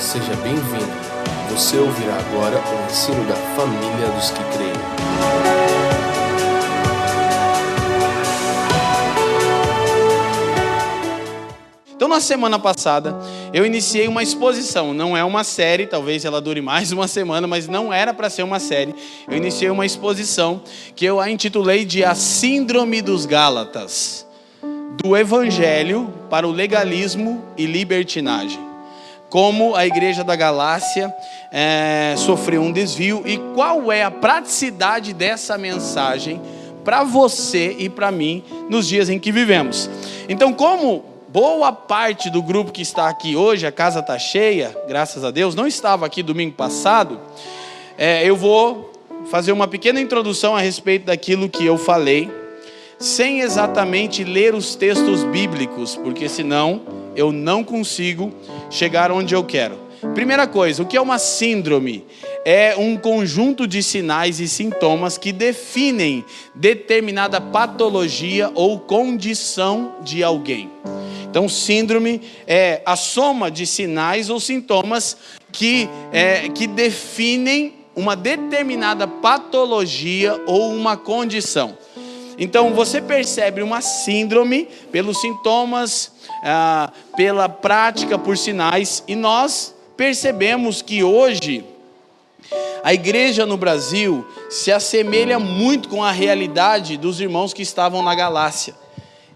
Seja bem-vindo. Você ouvirá agora o ensino da família dos que creem. Então, na semana passada, eu iniciei uma exposição. Não é uma série, talvez ela dure mais uma semana, mas não era para ser uma série. Eu iniciei uma exposição que eu a intitulei de A Síndrome dos Gálatas, do Evangelho para o legalismo e libertinagem. Como a igreja da Galácia sofreu um desvio e qual é a praticidade dessa mensagem para você e para mim nos dias em que vivemos. Então, como boa parte do grupo que está aqui hoje, a casa está cheia, graças a Deus, não estava aqui domingo passado, eu vou fazer uma pequena introdução a respeito daquilo que eu falei, sem exatamente ler os textos bíblicos, porque senão eu não consigo chegar onde eu quero. Primeira coisa, o que é uma síndrome? É um conjunto de sinais e sintomas que definem determinada patologia ou condição de alguém. Então, síndrome é a soma de sinais ou sintomas que definem uma determinada patologia ou uma condição. Então, você percebe uma síndrome pelos sintomas, pela prática, por sinais. E nós percebemos que hoje a igreja no Brasil se assemelha muito com a realidade dos irmãos que estavam na Galácia.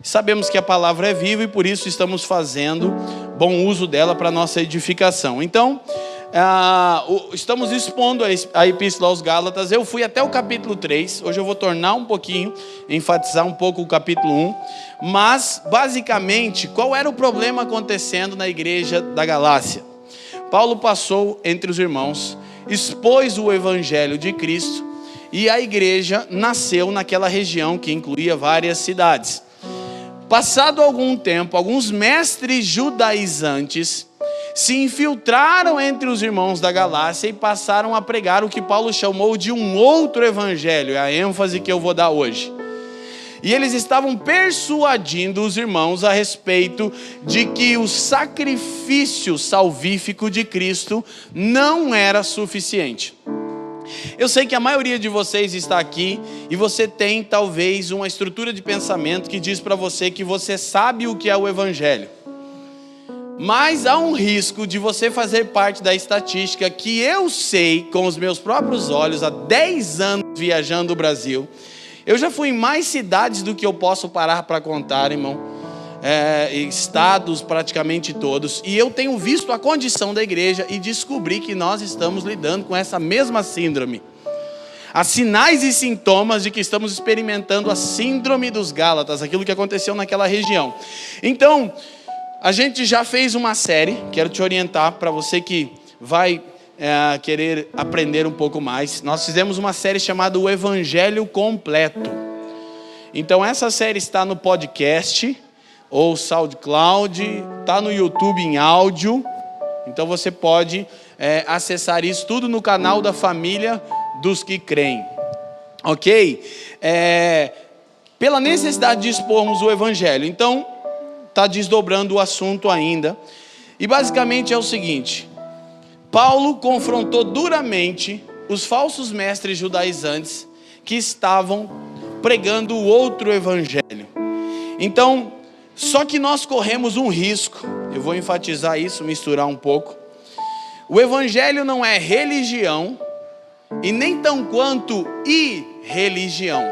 Sabemos que a palavra é viva e por isso estamos fazendo bom uso dela para a nossa edificação. Então, estamos expondo a Epístola aos Gálatas. Eu fui até o capítulo 3, hoje eu vou tornar um pouquinho, enfatizar um pouco o capítulo 1. Mas, basicamente, qual era o problema acontecendo na igreja da Galácia? Paulo passou entre os irmãos, expôs o Evangelho de Cristo e a igreja nasceu naquela região que incluía várias cidades. Passado algum tempo, alguns mestres judaizantes se infiltraram entre os irmãos da Galácia e passaram a pregar o que Paulo chamou de um outro evangelho, é a ênfase que eu vou dar hoje. E eles estavam persuadindo os irmãos a respeito de que o sacrifício salvífico de Cristo não era suficiente. Eu sei que a maioria de vocês está aqui e você tem talvez uma estrutura de pensamento que diz para você que você sabe o que é o evangelho. Mas há um risco de você fazer parte da estatística que eu sei com os meus próprios olhos há 10 anos viajando o Brasil. Eu já fui em mais cidades do que eu posso parar para contar, irmão. Estados praticamente todos. E eu tenho visto a condição da igreja e descobri que nós estamos lidando com essa mesma síndrome. Há sinais e sintomas de que estamos experimentando a síndrome dos Gálatas, aquilo que aconteceu naquela região. Então, a gente já fez uma série, quero te orientar para você que vai querer aprender um pouco mais. Nós fizemos uma série chamada O Evangelho Completo. Então essa série está no podcast, ou SoundCloud, está no YouTube em áudio. Então você pode acessar isso tudo no canal da família dos que creem. Ok? Pela necessidade de expormos o Evangelho. Então, está desdobrando o assunto ainda. E basicamente é o seguinte: Paulo confrontou duramente os falsos mestres judaizantes que estavam pregando o outro evangelho. Então, só que nós corremos um risco, eu vou enfatizar isso, misturar um pouco. O evangelho não é religião e nem tão quanto irreligião.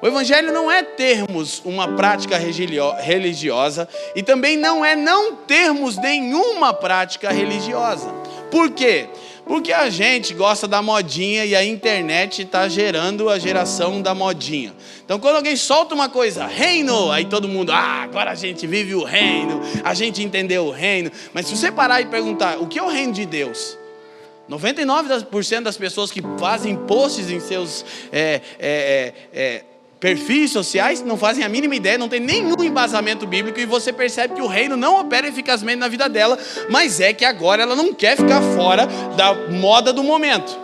O evangelho não é termos uma prática religiosa e também não é não termos nenhuma prática religiosa. Por quê? Porque a gente gosta da modinha e a internet está gerando a geração da modinha. Então quando alguém solta uma coisa, reino, aí todo mundo, agora a gente vive o reino, a gente entendeu o reino. Mas se você parar e perguntar, o que é o reino de Deus? 99% das pessoas que fazem posts em seus perfis sociais não fazem a mínima ideia, não tem nenhum embasamento bíblico, e você percebe que o reino não opera eficazmente na vida dela, mas é que agora ela não quer ficar fora da moda do momento.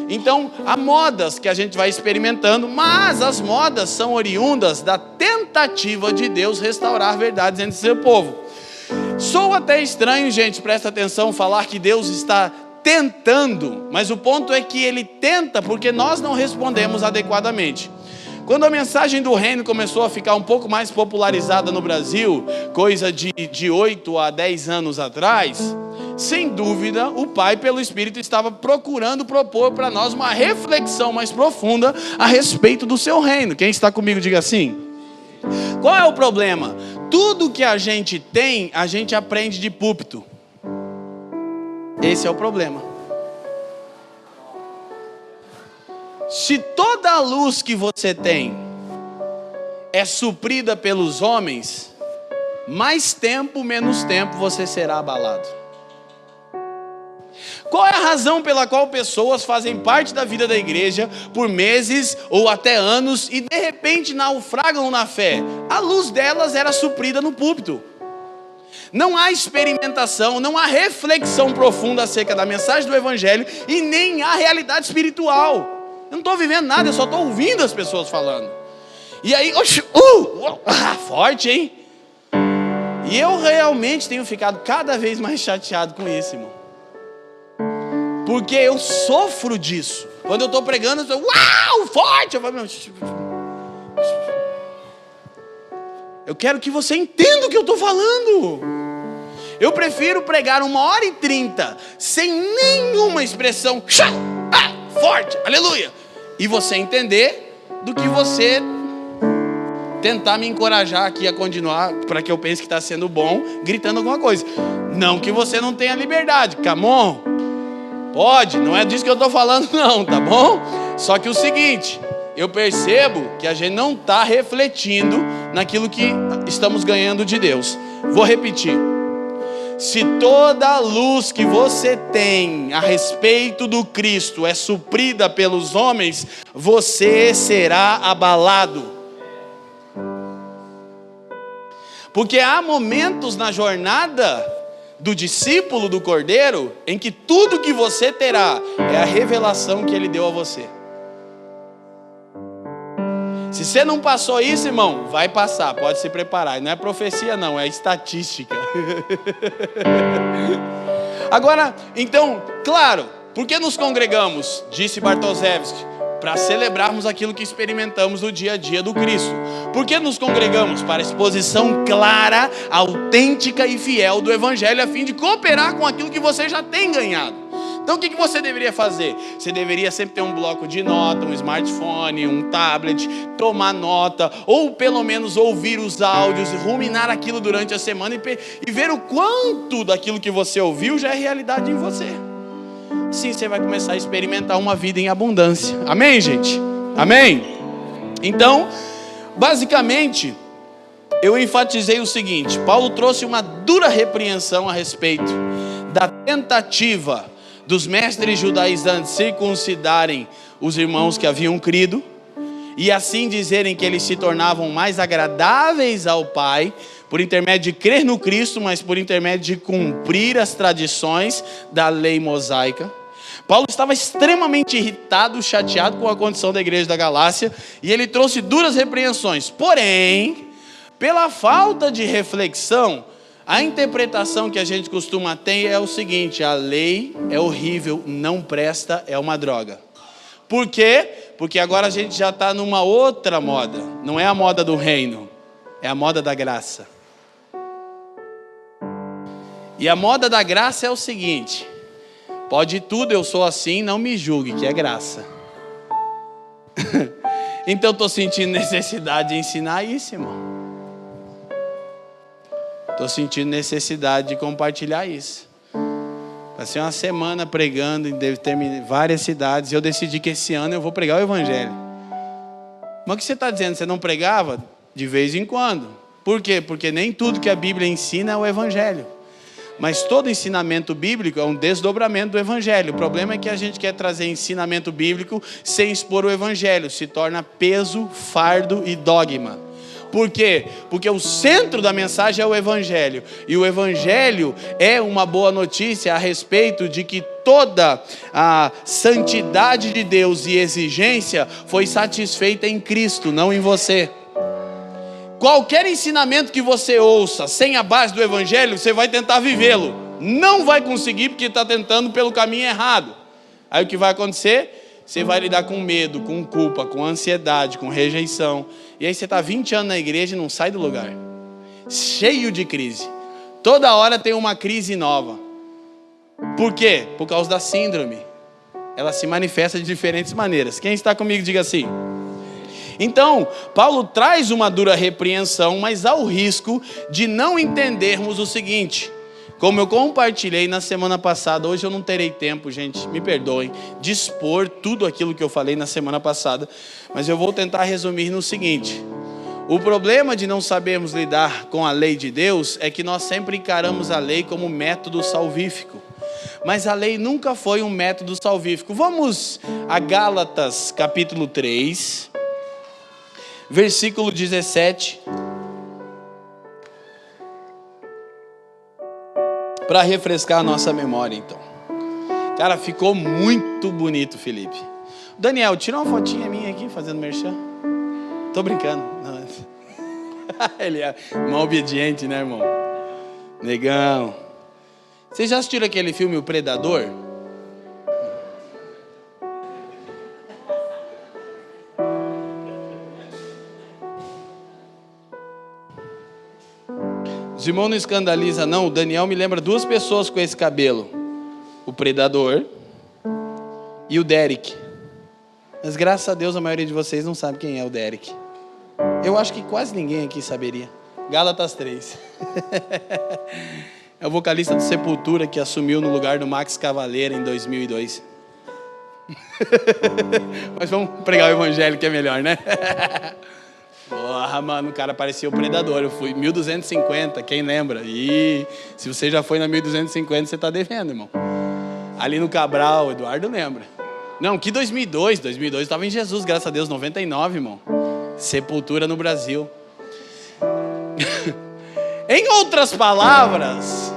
Então, há modas que a gente vai experimentando, mas as modas são oriundas da tentativa de Deus restaurar verdades entre seu povo. Soa até estranho, gente, presta atenção, falar que Deus está tentando, mas o ponto é que Ele tenta porque nós não respondemos adequadamente. Quando a mensagem do reino começou a ficar um pouco mais popularizada no Brasil, coisa de 8 a 10 anos atrás, sem dúvida, o Pai, pelo Espírito, estava procurando propor para nós uma reflexão mais profunda a respeito do seu reino. Quem está comigo, diga assim. Qual é o problema? Tudo que a gente tem, a gente aprende de púlpito. Esse é o problema. Se toda a luz que você tem é suprida pelos homens, mais tempo, menos tempo você será abalado. Qual é a razão pela qual pessoas fazem parte da vida da igreja por meses ou até anos e de repente naufragam na fé? A luz delas era suprida no púlpito. Não há experimentação, não há reflexão profunda acerca da mensagem do evangelho e nem há realidade espiritual. Eu não estou vivendo nada, eu só estou ouvindo as pessoas falando. E aí, forte, hein? E eu realmente tenho ficado cada vez mais chateado com isso, irmão. Porque eu sofro disso. Quando eu estou pregando, eu estou, forte! Eu quero que você entenda o que eu estou falando. Eu prefiro pregar 1h30 sem nenhuma expressão, forte, aleluia, e você entender, do que você tentar me encorajar aqui a continuar, para que eu pense que está sendo bom, gritando alguma coisa. Não que você não tenha liberdade, come on. Pode, não é disso que eu estou falando não, tá bom? Só que o seguinte, eu percebo que a gente não está refletindo naquilo que estamos ganhando de Deus. Vou repetir. Se toda a luz que você tem a respeito do Cristo é suprida pelos homens, você será abalado. Porque há momentos na jornada do discípulo do Cordeiro em que tudo que você terá é a revelação que Ele deu a você. Se você não passou isso, irmão, vai passar, pode se preparar. Não é profecia não, é estatística. Agora, então, claro, por que nos congregamos? Disse Bartoszewski, para celebrarmos aquilo que experimentamos no dia a dia do Cristo. Por que nos congregamos? Para a exposição clara, autêntica e fiel do Evangelho, a fim de cooperar com aquilo que você já tem ganhado. Então o que você deveria fazer? Você deveria sempre ter um bloco de nota, um smartphone, um tablet, tomar nota, ou pelo menos ouvir os áudios, ruminar aquilo durante a semana e ver o quanto daquilo que você ouviu já é realidade em você. Sim, você vai começar a experimentar uma vida em abundância. Amém, gente? Amém? Então, basicamente, eu enfatizei o seguinte: Paulo trouxe uma dura repreensão a respeito da tentativa dos mestres judaizantes circuncidarem os irmãos que haviam crido e assim dizerem que eles se tornavam mais agradáveis ao Pai por intermédio de crer no Cristo, mas por intermédio de cumprir as tradições da lei mosaica. Paulo estava extremamente irritado, chateado com a condição da igreja da Galácia e ele trouxe duras repreensões. Porém, pela falta de reflexão, a interpretação que a gente costuma ter é o seguinte: a lei é horrível, não presta, é uma droga. Por quê? Porque agora a gente já está numa outra moda. Não é a moda do reino, é a moda da graça. E a moda da graça é o seguinte: pode tudo, eu sou assim, não me julgue, que é graça. Então estou sentindo necessidade de ensinar isso, irmão. Estou sentindo necessidade de compartilhar isso. Passei uma semana pregando em várias cidades e eu decidi que esse ano eu vou pregar o Evangelho. Mas o que você está dizendo? Você não pregava? De vez em quando. Por quê? Porque nem tudo que a Bíblia ensina é o Evangelho. Mas todo ensinamento bíblico é um desdobramento do Evangelho. O problema é que a gente quer trazer ensinamento bíblico sem expor o Evangelho. Se torna peso, fardo e dogma. Por quê? Porque o centro da mensagem é o Evangelho. E o Evangelho é uma boa notícia a respeito de que toda a santidade de Deus e exigência foi satisfeita em Cristo, não em você. qualquer ensinamento que você ouça sem a base do evangelho, você vai tentar vivê-lo. Não vai conseguir porque está tentando pelo caminho errado. Aí o que vai acontecer? Você vai lidar com medo, com culpa, com ansiedade, com rejeição. E aí você está 20 anos na igreja e não sai do lugar. Cheio de crise. Toda hora tem uma crise nova. Por quê? Por causa da síndrome. Ela se manifesta de diferentes maneiras. Quem está comigo, diga assim. Então, Paulo traz uma dura repreensão, mas há o risco de não entendermos o seguinte. Como eu compartilhei na semana passada, hoje eu não terei tempo, gente, me perdoem, de expor tudo aquilo que eu falei na semana passada, mas eu vou tentar resumir no seguinte. O problema de não sabermos lidar com a lei de Deus é que nós sempre encaramos a lei como método salvífico. Mas a lei nunca foi um método salvífico. Vamos a Gálatas capítulo 3, versículo 17. Para refrescar a nossa memória, então. Cara, ficou muito bonito, Felipe. Daniel, tira uma fotinha minha aqui, fazendo merchan. Tô brincando. Não. Ele é irmão obediente, né, irmão? Negão. Vocês já assistiram aquele filme O Predador? Os irmãos não escandaliza não, o Daniel me lembra duas pessoas com esse cabelo. O Predador e o Derek. Mas graças a Deus a maioria de vocês não sabe quem é o Derek. Eu acho que quase ninguém aqui saberia. Gálatas 3. É o vocalista do Sepultura que assumiu no lugar do Max Cavaleira em 2002. Mas vamos pregar o evangelho que é melhor, né? Porra, mano, o cara parecia o Predador. Eu fui 1250, quem lembra? E se você já foi na 1250, você tá devendo, irmão. Ali no Cabral, o Eduardo lembra. Não, que 2002? 2002 estava em Jesus, graças a Deus, 99, irmão. Sepultura no Brasil. Em outras palavras,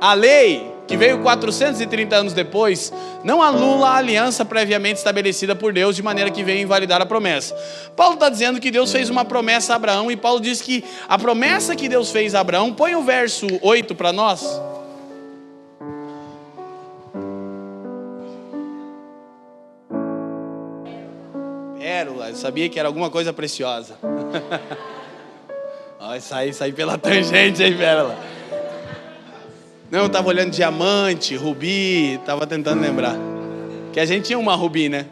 a lei, que veio 430 anos depois, não anula a aliança previamente estabelecida por Deus, de maneira que veio invalidar a promessa. Paulo está dizendo que Deus fez uma promessa a Abraão, e Paulo diz que a promessa que Deus fez a Abraão, põe o verso 8 para nós. Pérola, eu sabia que era alguma coisa preciosa. Olha, saí pela tangente aí, Pérola. Não, eu estava olhando diamante, rubi, estava tentando lembrar. Que a gente tinha uma rubi, né?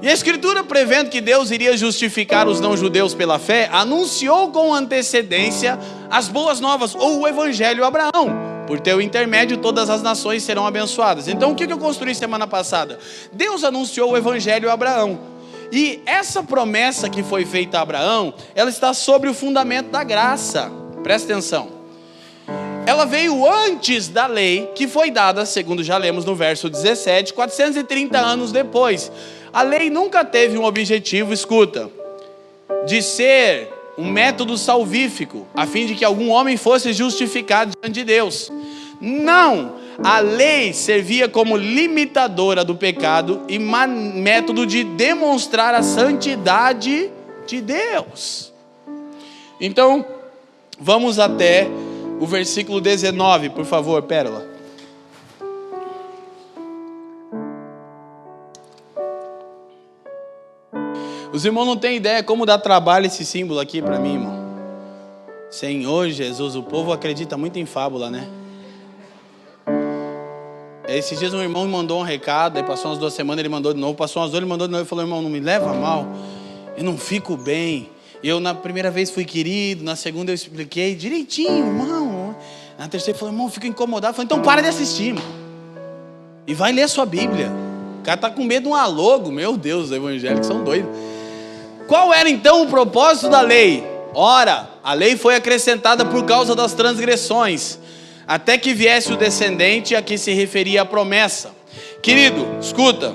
E a Escritura, prevendo que Deus iria justificar os não-judeus pela fé, anunciou com antecedência as boas novas, ou o Evangelho a Abraão. Por teu intermédio, todas as nações serão abençoadas. Então, o que eu construí semana passada? Deus anunciou o Evangelho a Abraão. E essa promessa que foi feita a Abraão, ela está sobre o fundamento da graça. Presta atenção. Ela veio antes da lei que foi dada, segundo já lemos no verso 17, 430 anos depois. A lei nunca teve um objetivo, escuta, de ser um método salvífico, a fim de que algum homem fosse justificado diante de Deus. Não, a lei servia como limitadora do pecado e método de demonstrar a santidade de Deus. Então, vamos até o versículo 19, por favor, Pérola. Os irmãos não têm ideia como dá trabalho esse símbolo aqui para mim, irmão. Senhor Jesus, o povo acredita muito em fábula, né? Esses dias um irmão me mandou um recado, aí passou umas 2 semanas, ele mandou de novo, passou umas 2, ele mandou de novo, e falou, irmão, não me leva mal, eu não fico bem. Eu na primeira vez fui querido, na segunda eu expliquei direitinho, irmão. Na terceira falou, irmão, fico incomodado. Eu falei, então para de assistir, irmão. E vai ler a sua Bíblia. O cara tá com medo de um alogo. Meu Deus, os evangélicos são doidos. Qual era então o propósito da lei? Ora, a lei foi acrescentada por causa das transgressões, até que viesse o descendente a que se referia a promessa. Querido, escuta,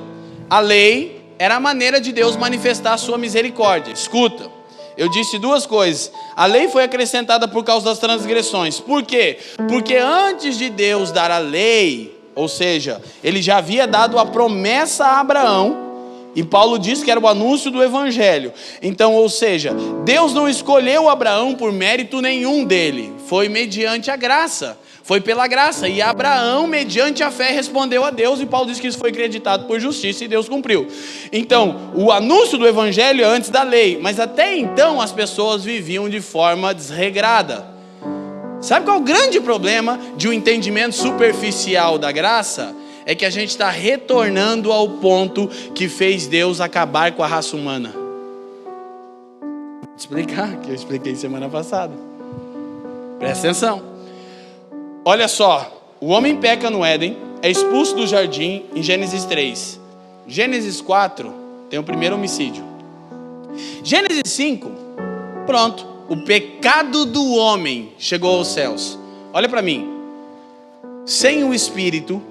a lei era a maneira de Deus manifestar a sua misericórdia. Escuta. Eu disse 2 coisas. A lei foi acrescentada por causa das transgressões. Por quê? Porque antes de Deus dar a lei, ou seja, ele já havia dado a promessa a Abraão, E Paulo diz que era o anúncio do evangelho. Então, ou seja, Deus não escolheu Abraão por mérito nenhum dele. Foi mediante a graça. Foi pela graça. E Abraão, mediante a fé, respondeu a Deus. E Paulo diz que isso foi acreditado por justiça e Deus cumpriu. Então, o anúncio do evangelho é antes da lei. Mas até então as pessoas viviam de forma desregrada. Sabe qual é o grande problema de um entendimento superficial da graça? É que a gente está retornando ao ponto que fez Deus acabar com a raça humana. Vou te explicar, que eu expliquei semana passada. Presta atenção. Olha só, o homem peca no Éden, é expulso do jardim em Gênesis 3. Gênesis 4 tem o primeiro homicídio. Gênesis 5, pronto, o pecado do homem chegou aos céus. Olha para mim, sem o Espírito,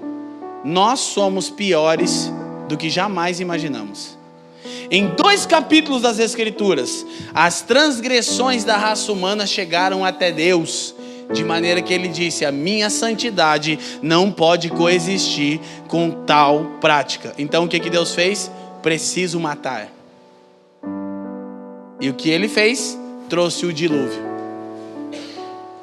nós somos piores do que jamais imaginamos. Em 2 capítulos das Escrituras, as transgressões da raça humana chegaram até Deus, de maneira que ele disse: a minha santidade não pode coexistir com tal prática. Então o que Deus fez? Preciso matar. E o que ele fez? Trouxe o dilúvio.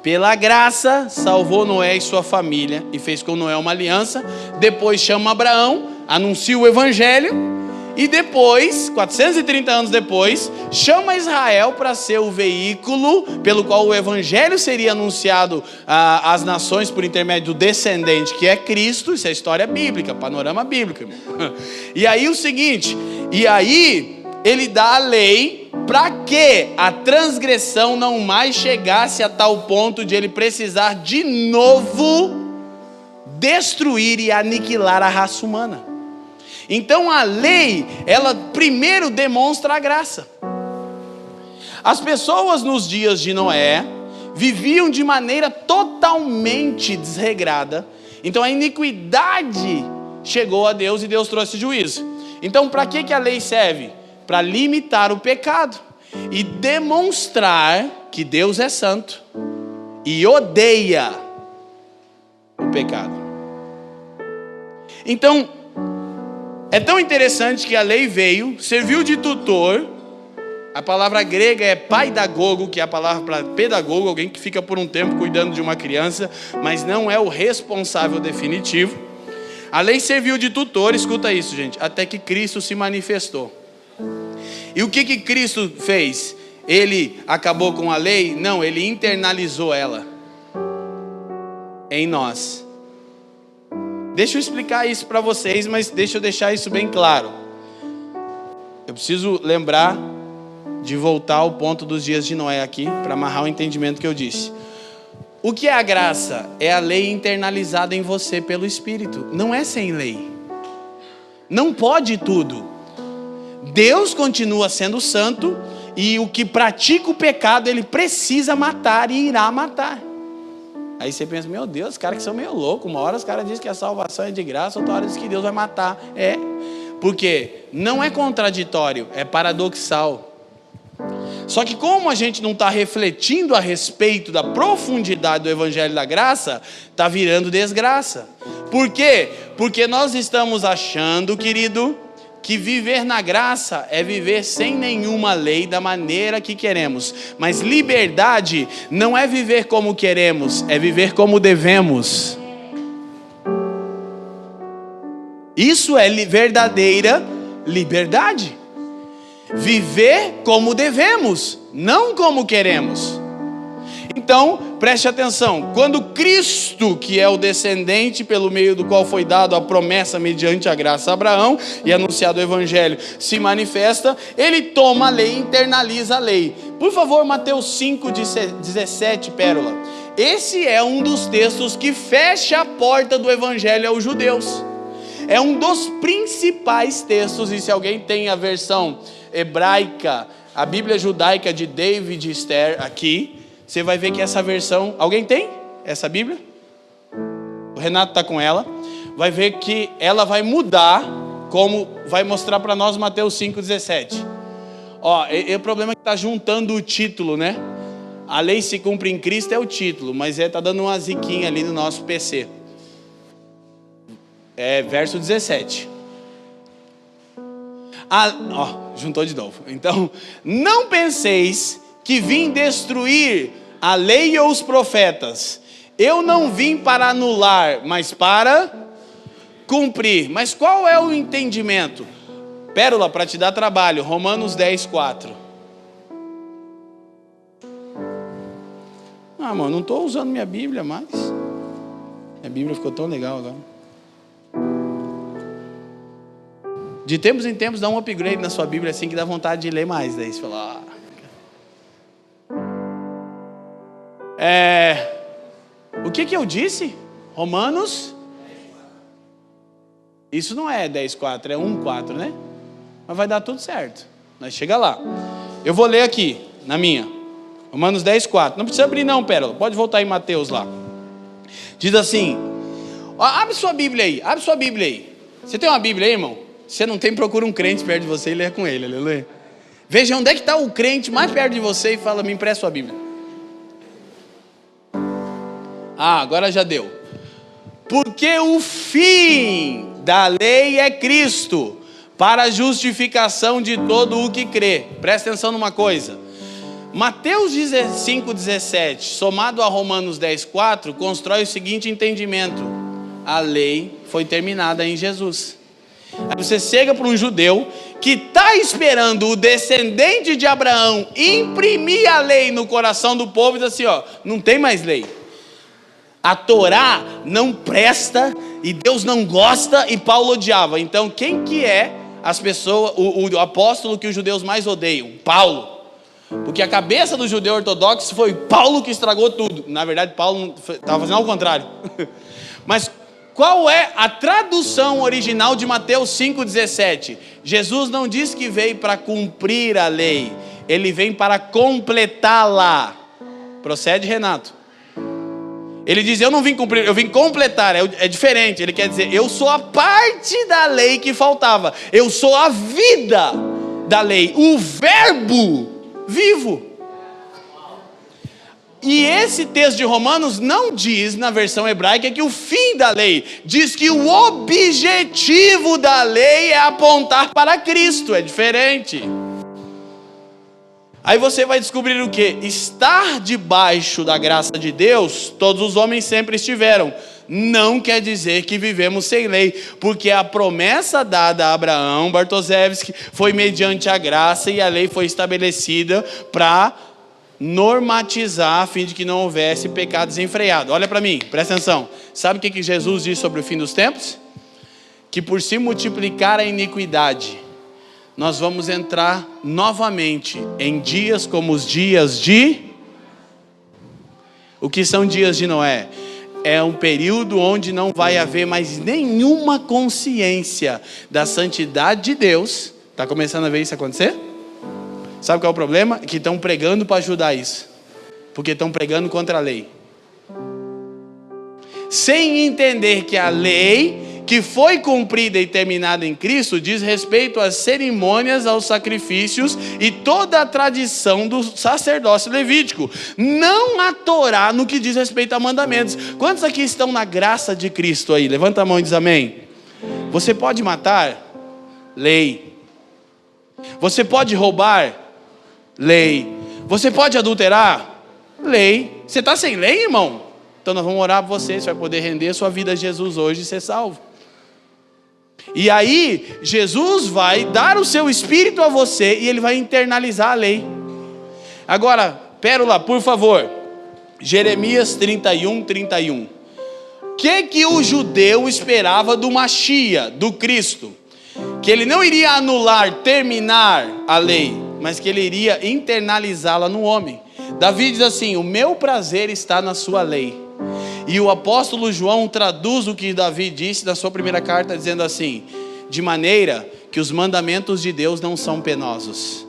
Pela graça, salvou Noé e sua família e fez com Noé uma aliança. Depois chama Abraão, anuncia o evangelho. E depois, 430 anos depois, chama Israel para ser o veículo pelo qual o evangelho seria anunciado às nações por intermédio do descendente, que é Cristo. Isso é história bíblica, panorama bíblico. E aí o seguinte, ele dá a lei para que a transgressão não mais chegasse a tal ponto de ele precisar de novo destruir e aniquilar a raça humana. Então a lei, ela primeiro demonstra a graça. As pessoas nos dias de Noé viviam de maneira totalmente desregrada. Então a iniquidade chegou a Deus e Deus trouxe juízo. Então para que a lei serve? Para limitar o pecado e demonstrar que Deus é santo e odeia o pecado. Então, é tão interessante que a lei veio, serviu de tutor. A palavra grega é paidagogo, que é a palavra para pedagogo, alguém que fica por um tempo cuidando de uma criança, mas não é o responsável definitivo. A lei serviu de tutor, escuta isso, gente, até que Cristo se manifestou. E o que Cristo fez? Ele acabou com a lei? Não, ele internalizou ela em nós. Deixa eu explicar isso para vocês, mas deixa eu deixar isso bem claro. Eu preciso lembrar de voltar ao ponto dos dias de Noé aqui, para amarrar o entendimento que eu disse. O que é a graça? É a lei internalizada em você pelo Espírito. Não é sem lei. Não pode tudo. Deus continua sendo santo e o que pratica o pecado, ele precisa matar e irá matar. Aí você pensa, meu Deus, os caras que são meio loucos. Uma hora os caras dizem que a salvação é de graça, outra hora dizem que Deus vai matar. É, porque não é contraditório, é paradoxal. Só que como a gente não está refletindo a respeito da profundidade do Evangelho da Graça, está virando desgraça. Por quê? Porque nós estamos achando, querido, que viver na graça é viver sem nenhuma lei da maneira que queremos. Mas liberdade não é viver como queremos, é viver como devemos. Isso é verdadeira liberdade. Viver como devemos, não como queremos. Então, preste atenção, quando Cristo, que é o descendente pelo meio do qual foi dado a promessa mediante a graça a Abraão e anunciado o evangelho, se manifesta, ele toma a lei, internaliza a lei. Por favor, Mateus 5:17, Pérola. Esse é um dos textos que fecha a porta do evangelho aos judeus. É um dos principais textos, e se alguém tem a versão hebraica, a Bíblia judaica de David Esther aqui, você vai ver que essa versão... Alguém tem essa Bíblia? O Renato está com ela. Vai ver que ela vai mudar, como vai mostrar para nós Mateus 5:17. O problema é que está juntando o título, né? A lei se cumpre em Cristo é o título, mas está dando uma ziquinha ali no nosso PC. Verso 17. Juntou de novo. Então, não penseis que vim destruir a lei ou os profetas. Eu não vim para anular, mas para cumprir. Mas qual é o entendimento? Pérola, para te dar trabalho, Romanos 10, 4. Mano, não estou usando minha Bíblia mais. Minha Bíblia ficou tão legal agora. De tempos em tempos dá um upgrade na sua Bíblia assim que dá vontade de ler mais. Daí você fala, o que eu disse? Romanos? Isso não é 10:4, é 1:4, né? Mas vai dar tudo certo. Nós chega lá. Eu vou ler aqui, na minha. Romanos 10:4. Não precisa abrir não, Pérola. Pode voltar em Mateus lá. Diz assim, abre sua Bíblia aí. Você tem uma Bíblia aí, irmão? Se você não tem, procura um crente perto de você e lê com ele, aleluia. Veja onde é que está o crente mais perto de você e fala, me empresta sua Bíblia. Agora já deu. Porque o fim da lei é Cristo, para a justificação de todo o que crê. Presta atenção numa coisa. Mateus 5:17, somado a Romanos 10:4, constrói o seguinte entendimento. A lei foi terminada em Jesus. Aí você chega para um judeu que está esperando o descendente de Abraão imprimir a lei no coração do povo e diz assim, não tem mais lei. A Torá não presta e Deus não gosta e Paulo odiava. Então quem que é as pessoas, o apóstolo que os judeus mais odeiam? Paulo. Porque a cabeça do judeu ortodoxo foi Paulo que estragou tudo. Na verdade Paulo estava fazendo ao contrário. Mas qual é a tradução original de Mateus 5,17? Jesus não diz que veio para cumprir a lei, ele vem para completá-la. Procede, Renato. Ele diz, eu não vim cumprir, eu vim completar, é diferente. Ele quer dizer, eu sou a parte da lei que faltava, eu sou a vida da lei, o verbo vivo. E esse texto de Romanos não diz, na versão hebraica, que o fim da lei, diz que o objetivo da lei é apontar para Cristo, é diferente. Aí você vai descobrir o quê? Estar debaixo da graça de Deus, todos os homens sempre estiveram. Não quer dizer que vivemos sem lei, porque a promessa dada a Abraão, Bartoszewski, foi mediante a graça e a lei foi estabelecida para normatizar, a fim de que não houvesse pecado desenfreado. Olha para mim, presta atenção. Sabe o que Jesus diz sobre o fim dos tempos? Que por se multiplicar a iniquidade, nós vamos entrar novamente em dias como os dias de... O que são dias de Noé? É um período onde não vai haver mais nenhuma consciência da santidade de Deus. Está começando a ver isso acontecer? Sabe qual é o problema? Que estão pregando para ajudar isso. Porque estão pregando contra a lei. Sem entender que a lei que foi cumprida e terminada em Cristo diz respeito às cerimônias, aos sacrifícios e toda a tradição do sacerdócio levítico. Não a Torá no que diz respeito a mandamentos. Quantos aqui estão na graça de Cristo aí? Levanta a mão e diz amém. Você pode matar? Lei. Você pode roubar? Lei. Você pode adulterar? Lei. Você está sem lei, irmão? Então nós vamos orar por você. Você vai poder render sua vida a Jesus hoje e ser salvo. E aí Jesus vai dar o seu Espírito a você e ele vai internalizar a lei. Agora, Pérola, por favor, Jeremias 31:31. O que o judeu esperava do Machia, do Cristo? Que ele não iria anular, terminar a lei, mas que ele iria internalizá-la no homem. Davi diz assim, o meu prazer está na sua lei. E o apóstolo João traduz o que Davi disse na sua primeira carta, dizendo assim, de maneira que os mandamentos de Deus não são penosos.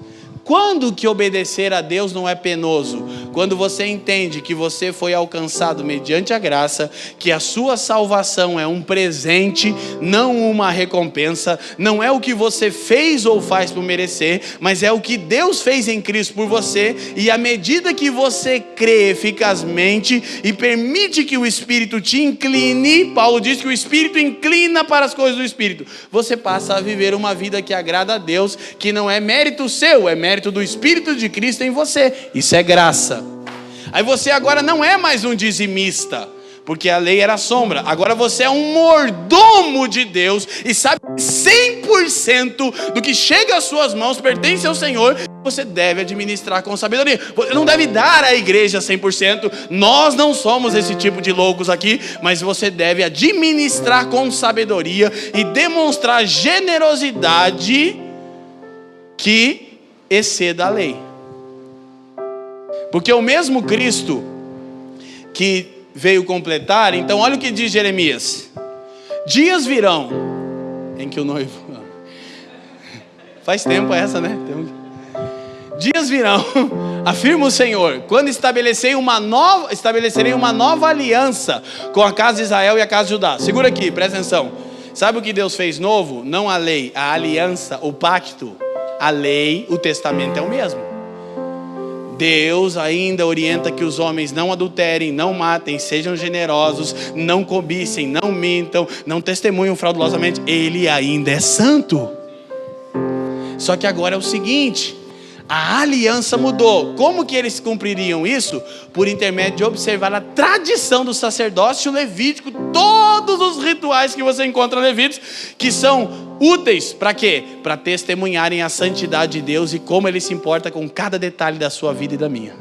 Quando que obedecer a Deus não é penoso? Quando você entende que você foi alcançado mediante a graça, que a sua salvação é um presente, não uma recompensa, não é o que você fez ou faz por merecer, mas é o que Deus fez em Cristo por você, e à medida que você crê eficazmente e permite que o Espírito te incline, Paulo diz que o Espírito inclina para as coisas do Espírito, você passa a viver uma vida que agrada a Deus, que não é mérito seu, é mérito do Espírito de Cristo em você. Isso é graça. Aí você agora não é mais um dizimista, porque a lei era sombra. Agora você é um mordomo de Deus e sabe que 100% do que chega às suas mãos pertence ao Senhor. Você deve administrar com sabedoria. Você não deve dar à igreja 100%. Nós não somos esse tipo de loucos aqui, mas você deve administrar com sabedoria e demonstrar generosidade que exceda a lei. Porque o mesmo Cristo que veio completar, então olha o que diz Jeremias: dias virão em que o noivo, faz tempo essa, né? Dias virão, afirma o Senhor, quando estabelecerei uma nova aliança com a casa de Israel e a casa de Judá. Segura aqui, presta atenção. Sabe o que Deus fez novo? Não a lei, a aliança, o pacto. A lei, o testamento é o mesmo. Deus ainda orienta que os homens não adulterem, não matem, sejam generosos, não cobicem, não mintam, não testemunhem fraudulosamente. Ele ainda é santo. Só que agora é o seguinte: a aliança mudou. Como que eles cumpririam isso? Por intermédio de observar a tradição do sacerdócio levítico, todos os rituais que você encontra em Levíticos, que são úteis para quê? Para testemunharem a santidade de Deus e como Ele se importa com cada detalhe da sua vida e da minha.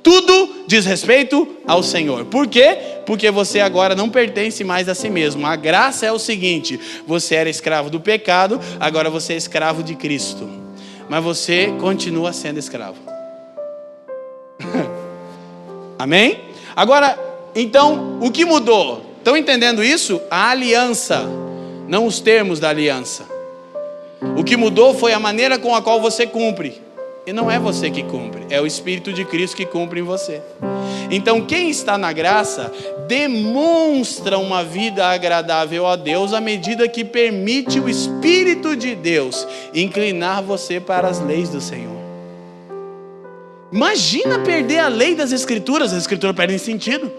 Tudo diz respeito ao Senhor. Por quê? Porque você agora não pertence mais a si mesmo. A graça é o seguinte: você era escravo do pecado, agora você é escravo de Cristo. Mas você continua sendo escravo. Amém? Agora, então, o que mudou? Estão entendendo isso? A aliança, não os termos da aliança. O que mudou foi a maneira com a qual você cumpre. E não é você que cumpre, é o Espírito de Cristo que cumpre em você. Então quem está na graça demonstra uma vida agradável a Deus à medida que permite o Espírito de Deus inclinar você para as leis do Senhor. Imagina perder a lei das Escrituras. As Escrituras perdem sentido.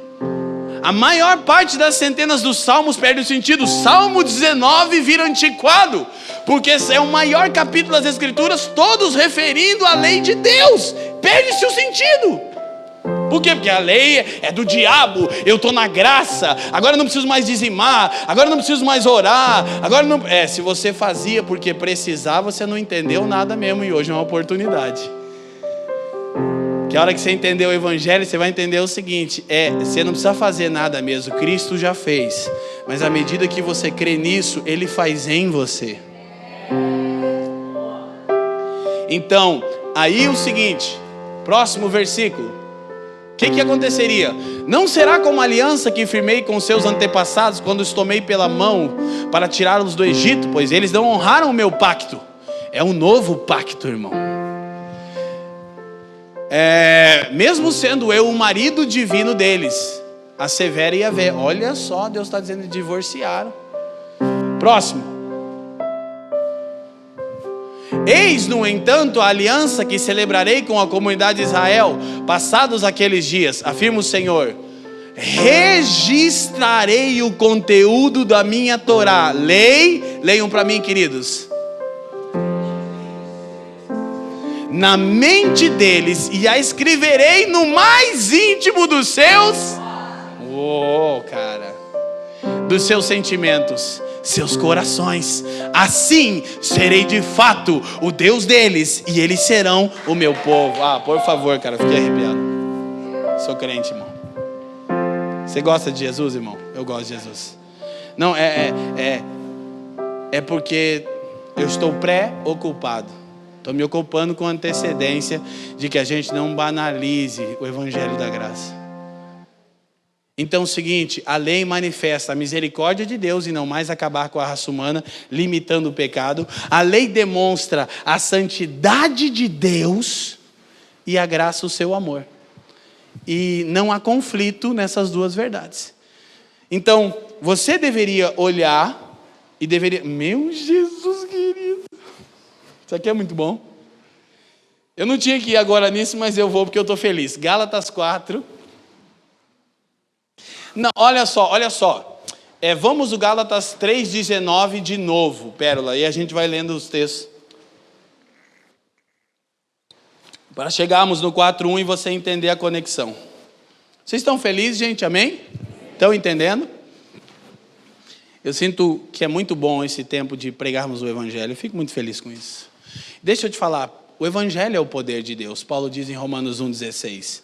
A maior parte das centenas dos salmos perde o sentido. Salmo 19 vira antiquado, porque é o maior capítulo das Escrituras, todos referindo à lei de Deus. Perde-se o sentido. Por quê? Porque a lei é do diabo. Eu estou na graça, agora não preciso mais dizimar, agora não preciso mais orar, agora não... se você fazia porque precisava, você não entendeu nada mesmo, e hoje é uma oportunidade. Que a hora que você entender o Evangelho, você vai entender o seguinte: você não precisa fazer nada mesmo, Cristo já fez. Mas à medida que você crê nisso, Ele faz em você. Então, aí o seguinte, próximo versículo. O que aconteceria? Não será como a aliança que firmei com seus antepassados, quando os tomei pela mão para tirá-los do Egito, pois eles não honraram o meu pacto. É um novo pacto, irmão. Mesmo sendo eu o marido divino deles, assevera Yahvé. Olha só, Deus está dizendo que divorciaram. Próximo. Eis, no entanto, a aliança que celebrarei com a comunidade de Israel, passados aqueles dias, afirma o Senhor: registrarei o conteúdo da minha Torá. Leiam para mim, queridos. Na mente deles, e a escreverei no mais íntimo dos seus, dos seus sentimentos, seus corações. Assim serei de fato o Deus deles, e eles serão o meu povo. Por favor, cara, fiquei arrepiado. Sou crente, irmão. Você gosta de Jesus, irmão? Eu gosto de Jesus. Não, é porque eu estou pré-ocupado. Estou me ocupando com antecedência de que a gente não banalize o Evangelho da graça. Então é o seguinte, a lei manifesta a misericórdia de Deus e não mais acabar com a raça humana, limitando o pecado. A lei demonstra a santidade de Deus e a graça, o seu amor. E não há conflito nessas duas verdades. Então, você deveria olhar e deveria... Meu Jesus querido! Isso aqui é muito bom. Eu não tinha que ir agora nisso, mas eu vou porque eu estou feliz. Gálatas 4... Não, olha só. Vamos o Gálatas 3,19 de novo, Pérola, e a gente vai lendo os textos. Para chegarmos no 4,1 e você entender a conexão. Vocês estão felizes, gente? Amém? Estão entendendo? Eu sinto que é muito bom esse tempo de pregarmos o Evangelho. Eu fico muito feliz com isso. Deixa eu te falar, o Evangelho é o poder de Deus. Paulo diz em Romanos 1,16.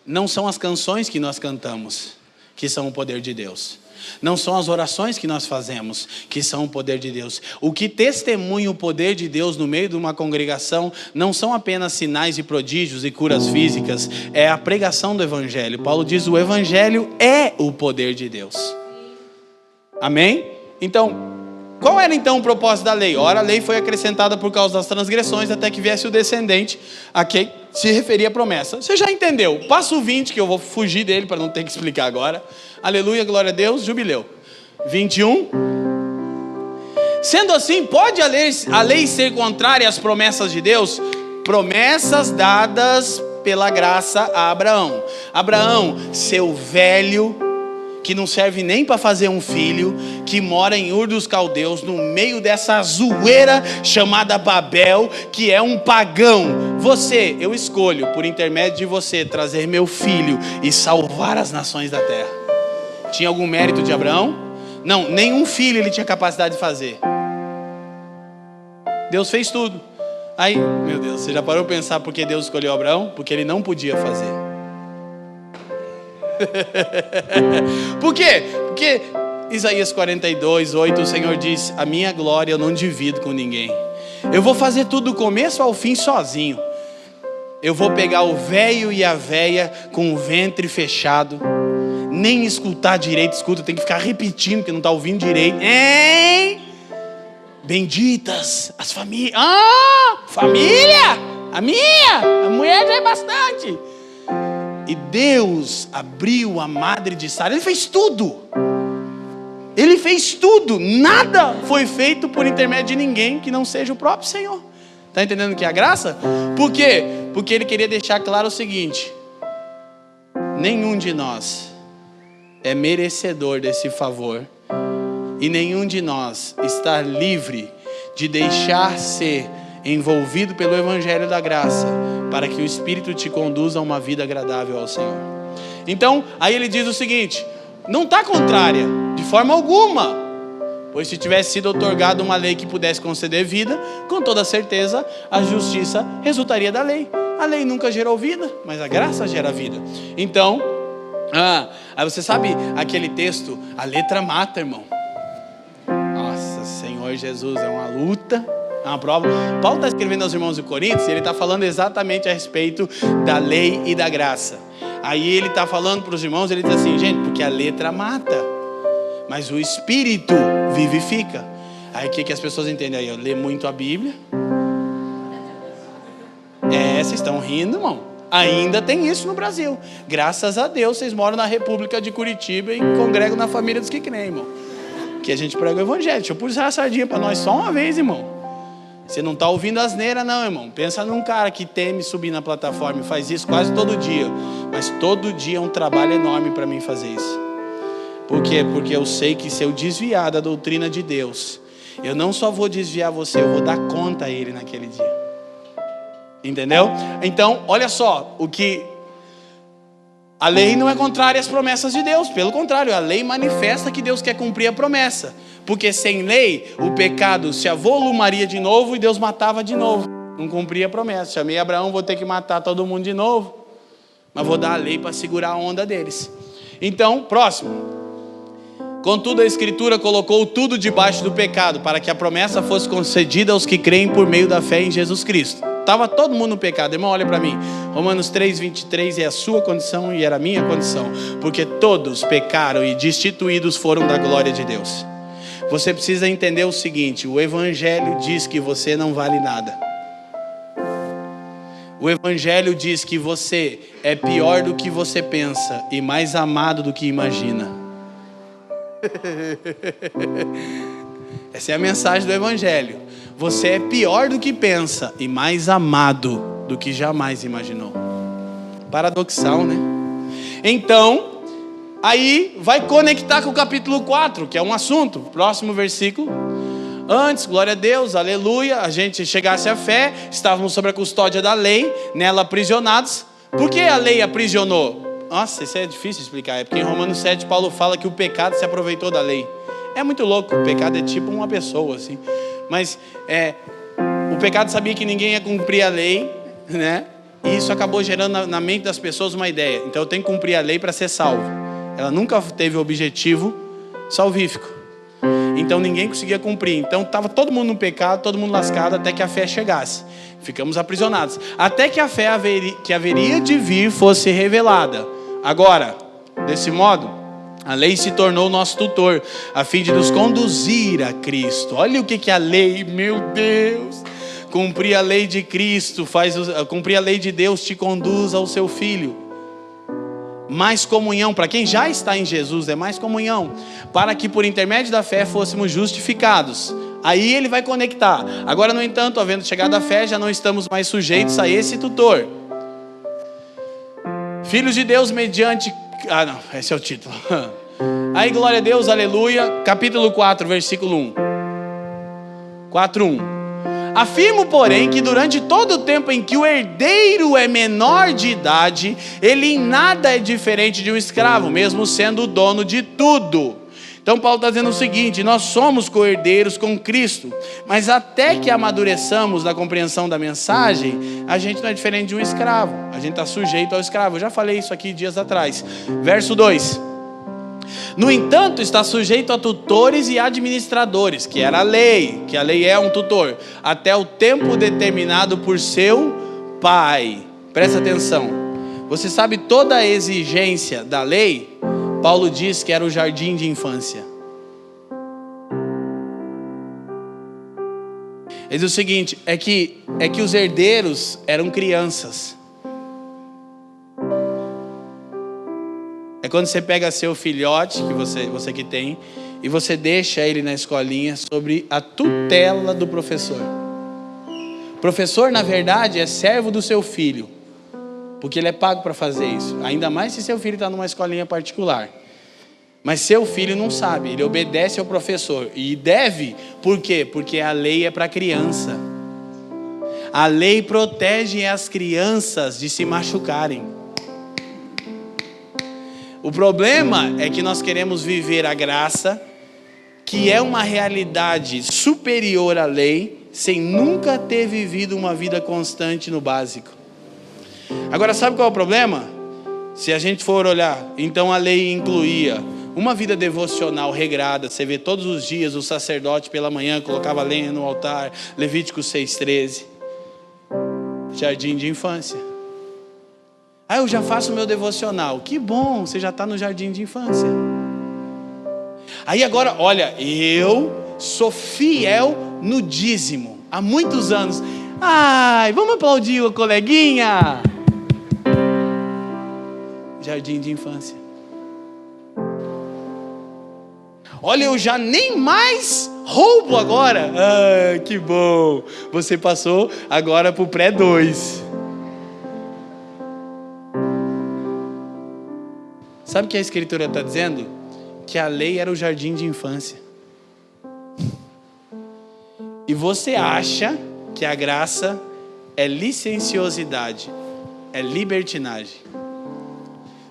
Não são as canções que nós cantamos que são o poder de Deus. Não são as orações que nós fazemos que são o poder de Deus. O que testemunha o poder de Deus no meio de uma congregação não são apenas sinais e prodígios e curas físicas, é a pregação do Evangelho. Paulo diz, o Evangelho é o poder de Deus. Amém? Então, qual era então o propósito da lei? Ora, a lei foi acrescentada por causa das transgressões até que viesse o descendente a quem se referia a promessa. Você já entendeu? Passo 20, que eu vou fugir dele para não ter que explicar agora. Aleluia, glória a Deus, jubileu. 21. Sendo assim, pode a lei ser contrária às promessas de Deus? Promessas dadas pela graça a Abraão. Abraão, seu velho, que não serve nem para fazer um filho, que mora em Ur dos Caldeus, no meio dessa zoeira chamada Babel, que é um pagão. Eu escolho, por intermédio de você, trazer meu filho e salvar as nações da terra. Tinha algum mérito de Abraão? Não, nenhum filho ele tinha capacidade de fazer. Deus fez tudo. Aí, meu Deus, você já parou para pensar por que Deus escolheu Abraão? Porque ele não podia fazer. Por quê? Porque Isaías 42:8, o Senhor diz, a minha glória eu não divido com ninguém. Eu vou fazer tudo do começo ao fim sozinho. Eu vou pegar o velho e a véia com o ventre fechado, nem escutar direito, escuta, tem que ficar repetindo porque não está ouvindo direito. Hein? Benditas as famílias. Família! A mulher já é bastante. E Deus abriu a madre de Sara. Ele fez tudo. Nada foi feito por intermédio de ninguém que não seja o próprio Senhor. Está entendendo que é a graça? Por quê? Porque ele queria deixar claro o seguinte: nenhum de nós é merecedor desse favor, e nenhum de nós está livre de deixar ser envolvido pelo Evangelho da graça, para que o Espírito te conduza a uma vida agradável ao Senhor. Então, aí ele diz o seguinte: não está contrária, de forma alguma. Pois se tivesse sido otorgada uma lei que pudesse conceder vida, com toda certeza a justiça resultaria da lei. A lei nunca gerou vida, mas a graça gera vida. Então, aí você sabe aquele texto, a letra mata, irmão. Nossa, Senhor Jesus, é uma luta, é uma prova. Paulo está escrevendo aos irmãos de Coríntios e ele está falando exatamente a respeito da lei e da graça. Aí ele está falando para os irmãos, ele diz assim, gente, porque a letra mata, mas o Espírito vivifica. Aí o que as pessoas entendem aí? Eu leio muito a Bíblia. Vocês estão rindo, irmão? Ainda tem isso no Brasil. Graças a Deus, vocês moram na República de Curitiba e congregam na família dos que creem, irmão. Que a gente prega o Evangelho. Deixa eu puxar a sardinha para nós só uma vez, irmão. Você não está ouvindo asneira não, irmão. Pensa num cara que teme subir na plataforma e faz isso quase todo dia. Mas todo dia é um trabalho enorme para mim fazer isso. Por quê? Porque eu sei que se eu desviar da doutrina de Deus, eu não só vou desviar você, eu vou dar conta a Ele naquele dia. Entendeu? Então, olha só, a lei não é contrária às promessas de Deus. Pelo contrário, a lei manifesta que Deus quer cumprir a promessa. Porque sem lei, o pecado se avolumaria de novo e Deus matava de novo. Não cumpria a promessa. Chamei Abraão, vou ter que matar todo mundo de novo. Mas vou dar a lei para segurar a onda deles. Então, próximo. Contudo, a Escritura colocou tudo debaixo do pecado, para que a promessa fosse concedida aos que creem por meio da fé em Jesus Cristo. Estava todo mundo no pecado. Irmão, olha para mim. Romanos 3:23 é a sua condição e era a minha condição. Porque todos pecaram e destituídos foram da glória de Deus. Você precisa entender o seguinte: o Evangelho diz que você não vale nada. O Evangelho diz que você é pior do que você pensa e mais amado do que imagina. Essa é a mensagem do Evangelho. Você é pior do que pensa e mais amado do que jamais imaginou. Paradoxal, né? Então, aí vai conectar com o capítulo 4, que é um assunto. Próximo versículo. Antes, glória a Deus, aleluia, a gente chegasse à fé, estávamos sob a custódia da lei, nela aprisionados. Por que a lei aprisionou? Nossa, isso é difícil de explicar. É porque em Romanos 7, Paulo fala que o pecado se aproveitou da lei. É muito louco, o pecado é tipo uma pessoa, assim. Mas o pecado sabia que ninguém ia cumprir a lei, né? E isso acabou gerando na mente das pessoas uma ideia. Então eu tenho que cumprir a lei para ser salvo. Ela nunca teve o objetivo salvífico. Então ninguém conseguia cumprir. Então estava todo mundo no pecado, todo mundo lascado, até que a fé chegasse. Ficamos aprisionados. Até que a fé que haveria de vir fosse revelada. Agora, desse modo, a lei se tornou o nosso tutor, a fim de nos conduzir a Cristo. Olha o que é a lei, meu Deus. Cumprir a lei de Cristo, cumprir a lei de Deus te conduz ao seu Filho. Mais comunhão, para quem já está em Jesus, é mais comunhão, para que por intermédio da fé fôssemos justificados. Aí ele vai conectar. Agora, no entanto, havendo chegado a fé, já não estamos mais sujeitos a esse tutor. Filhos de Deus mediante... Ah, não, esse é o título. Aí, glória a Deus, aleluia. Capítulo 4, versículo 1. 4:1. Afirmo, porém, que durante todo o tempo em que o herdeiro é menor de idade, ele em nada é diferente de um escravo, mesmo sendo o dono de tudo. Então Paulo está dizendo o seguinte: nós somos co-herdeiros com Cristo, mas até que amadureçamos na compreensão da mensagem, a gente não é diferente de um escravo, a gente está sujeito ao escravo. Eu já falei isso aqui dias atrás. Verso 2. No entanto, está sujeito a tutores e administradores, que era a lei, que a lei é um tutor, até o tempo determinado por seu pai. Presta atenção. Você sabe toda a exigência da lei? Paulo diz que era o jardim de infância. Ele diz o seguinte, é que os herdeiros eram crianças. É quando você pega seu filhote, que você que tem, e você deixa ele na escolinha sobre a tutela do professor. O professor, na verdade, é servo do seu filho, porque ele é pago para fazer isso. Ainda mais se seu filho está numa escolinha particular. Mas seu filho não sabe, ele obedece ao professor. E deve, por quê? Porque a lei é para criança. A lei protege as crianças de se machucarem. O problema é que nós queremos viver a graça, que é uma realidade superior à lei, sem nunca ter vivido uma vida constante no básico. Agora, sabe qual é o problema? Se a gente for olhar, então a lei incluía uma vida devocional regrada. Você vê todos os dias o sacerdote pela manhã colocava lenha no altar. Levítico 6:13. Jardim de infância. Eu já faço o meu devocional. Que bom, você já está no jardim de infância. Aí agora, olha, eu sou fiel no dízimo há muitos anos. Vamos aplaudir o coleguinha. Jardim de infância. Olha, eu já nem mais roubo agora. Que bom. Você passou agora para o pré-2. Sabe o que a Escritura está dizendo? Que a lei era o jardim de infância. E você acha que a graça é licenciosidade, é libertinagem.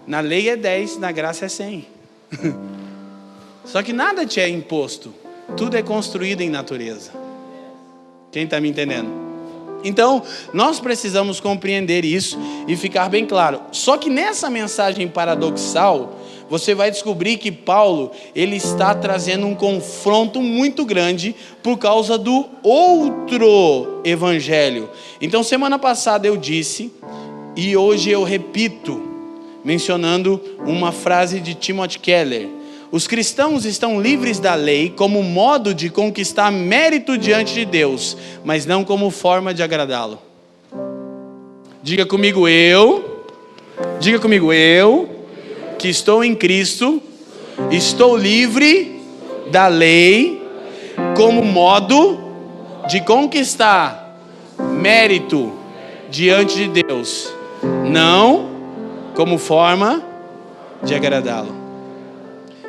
Na lei é 10, na graça é 100. Só que nada te é imposto. Tudo é construído em natureza. Quem está me entendendo? Então, nós precisamos compreender isso e ficar bem claro. Só que nessa mensagem paradoxal, você vai descobrir que Paulo, ele está trazendo um confronto muito grande por causa do outro evangelho. Então, semana passada eu disse, e hoje eu repito, mencionando uma frase de Timothy Keller: os cristãos estão livres da lei como modo de conquistar mérito diante de Deus, mas não como forma de agradá-lo. Diga comigo, eu, que estou em Cristo, estou livre da lei como modo de conquistar mérito diante de Deus, não como forma de agradá-lo.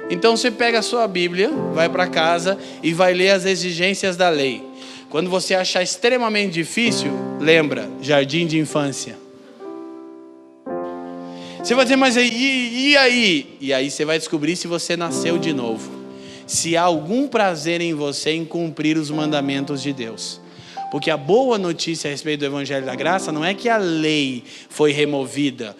Então você pega a sua Bíblia, vai para casa e vai ler as exigências da lei. Quando você achar extremamente difícil, lembra, jardim de infância. Você vai dizer, mas e aí? E aí você vai descobrir se você nasceu de novo. Se há algum prazer em você em cumprir os mandamentos de Deus. Porque a boa notícia a respeito do Evangelho da Graça não é que a lei foi removida,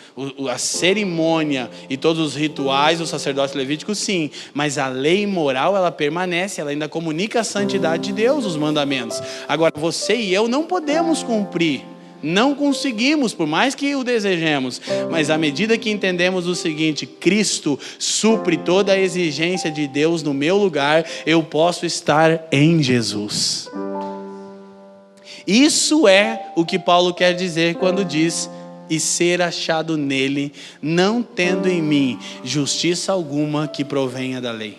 a cerimônia e todos os rituais do sacerdócio levítico, sim, mas a lei moral, ela permanece, ela ainda comunica a santidade de Deus, os mandamentos. Agora, você e eu não podemos cumprir, não conseguimos, por mais que o desejemos, mas à medida que entendemos o seguinte: Cristo supre toda a exigência de Deus no meu lugar, eu posso estar em Jesus. Isso é o que Paulo quer dizer quando diz: e ser achado nele, não tendo em mim justiça alguma que provenha da lei.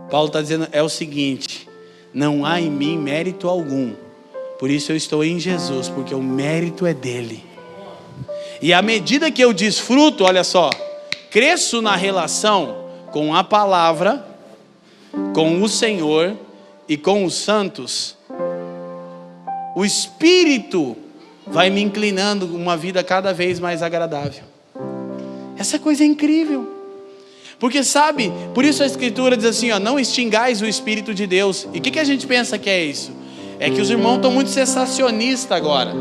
Paulo está dizendo é o seguinte: não há em mim mérito algum, por isso eu estou em Jesus, porque o mérito é dele. E à medida que eu desfruto, olha só, cresço na relação com a palavra, com o Senhor e com os santos, o Espírito vai me inclinando uma vida cada vez mais agradável. Essa coisa é incrível. Porque sabe, por isso a Escritura diz assim, não extingais o Espírito de Deus. E o que a gente pensa que é isso? É que os irmãos estão muito cessacionistas agora.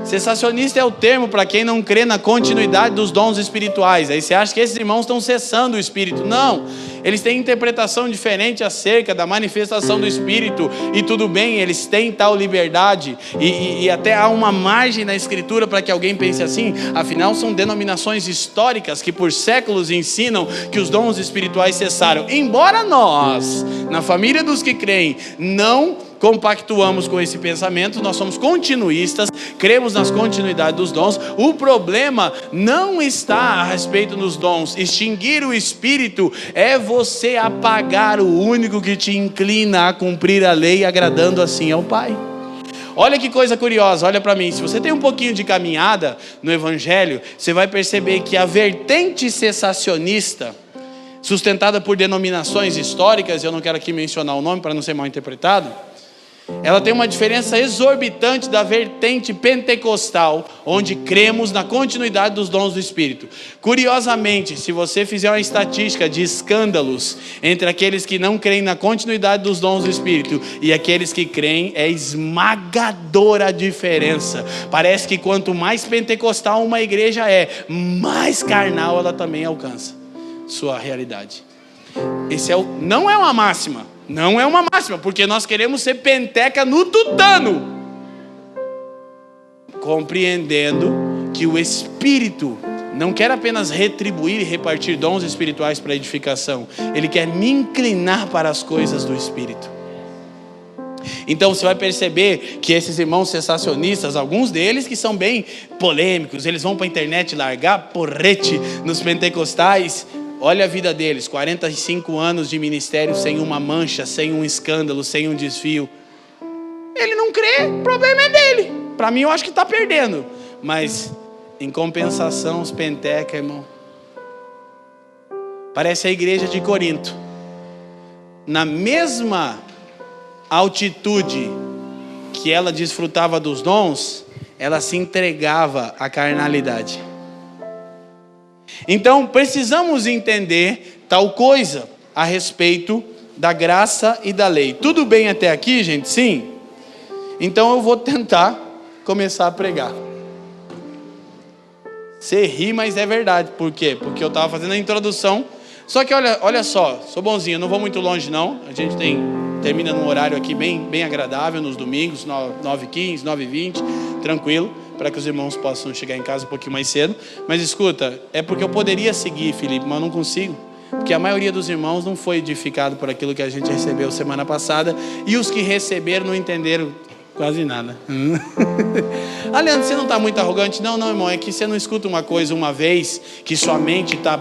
Cessacionista é o termo para quem não crê na continuidade dos dons espirituais. Aí você acha que esses irmãos estão cessando o Espírito. Não, eles têm interpretação diferente acerca da manifestação do Espírito. E tudo bem, eles têm tal liberdade. E até há uma margem na Escritura para que alguém pense assim. Afinal, são denominações históricas que por séculos ensinam que os dons espirituais cessaram. Embora nós, na família dos que creem, não compactuamos com esse pensamento, nós somos continuistas, cremos nas continuidades dos dons. O problema não está a respeito dos dons. Extinguir o Espírito é você apagar o único que te inclina a cumprir a lei, agradando assim ao Pai. Olha que coisa curiosa, olha para mim. Se você tem um pouquinho de caminhada no Evangelho, você vai perceber que a vertente cessacionista, sustentada por denominações históricas, eu não quero aqui mencionar o nome para não ser mal interpretado, ela tem uma diferença exorbitante da vertente pentecostal, onde cremos na continuidade dos dons do Espírito. Curiosamente, se você fizer uma estatística de escândalos entre aqueles que não creem na continuidade dos dons do Espírito e aqueles que creem, é esmagadora a diferença. Parece que quanto mais pentecostal uma igreja é, mais carnal ela também alcança sua realidade. Não é uma máxima. Não é uma máxima, porque nós queremos ser penteca no tutano, compreendendo que o Espírito não quer apenas retribuir e repartir dons espirituais para edificação, ele quer me inclinar para as coisas do Espírito. Então você vai perceber que esses irmãos cessacionistas, alguns deles que são bem polêmicos, eles vão para a internet largar porrete nos pentecostais. Olha a vida deles, 45 anos de ministério sem uma mancha, sem um escândalo, sem um desvio. Ele não crê, o problema é dele. Para mim eu acho que está perdendo. Mas em compensação os penteca, irmão, parece a igreja de Corinto. Na mesma altitude que ela desfrutava dos dons, ela se entregava à carnalidade. Então precisamos entender tal coisa a respeito da graça e da lei. Tudo bem até aqui, gente? Sim? Então eu vou tentar começar a pregar. Você ri, mas é verdade. Por quê? Porque eu estava fazendo a introdução. Só que olha só, sou bonzinho, não vou muito longe não. A gente termina num horário aqui bem agradável, nos domingos, 9h15, 9h20, tranquilo, para que os irmãos possam chegar em casa um pouquinho mais cedo. Mas escuta, é porque eu poderia seguir, Felipe, mas não consigo. Porque a maioria dos irmãos não foi edificado por aquilo que a gente recebeu semana passada. E os que receberam não entenderam quase nada. Leandro, você não está muito arrogante? Não, irmão, é que você não escuta uma coisa uma vez, que sua mente está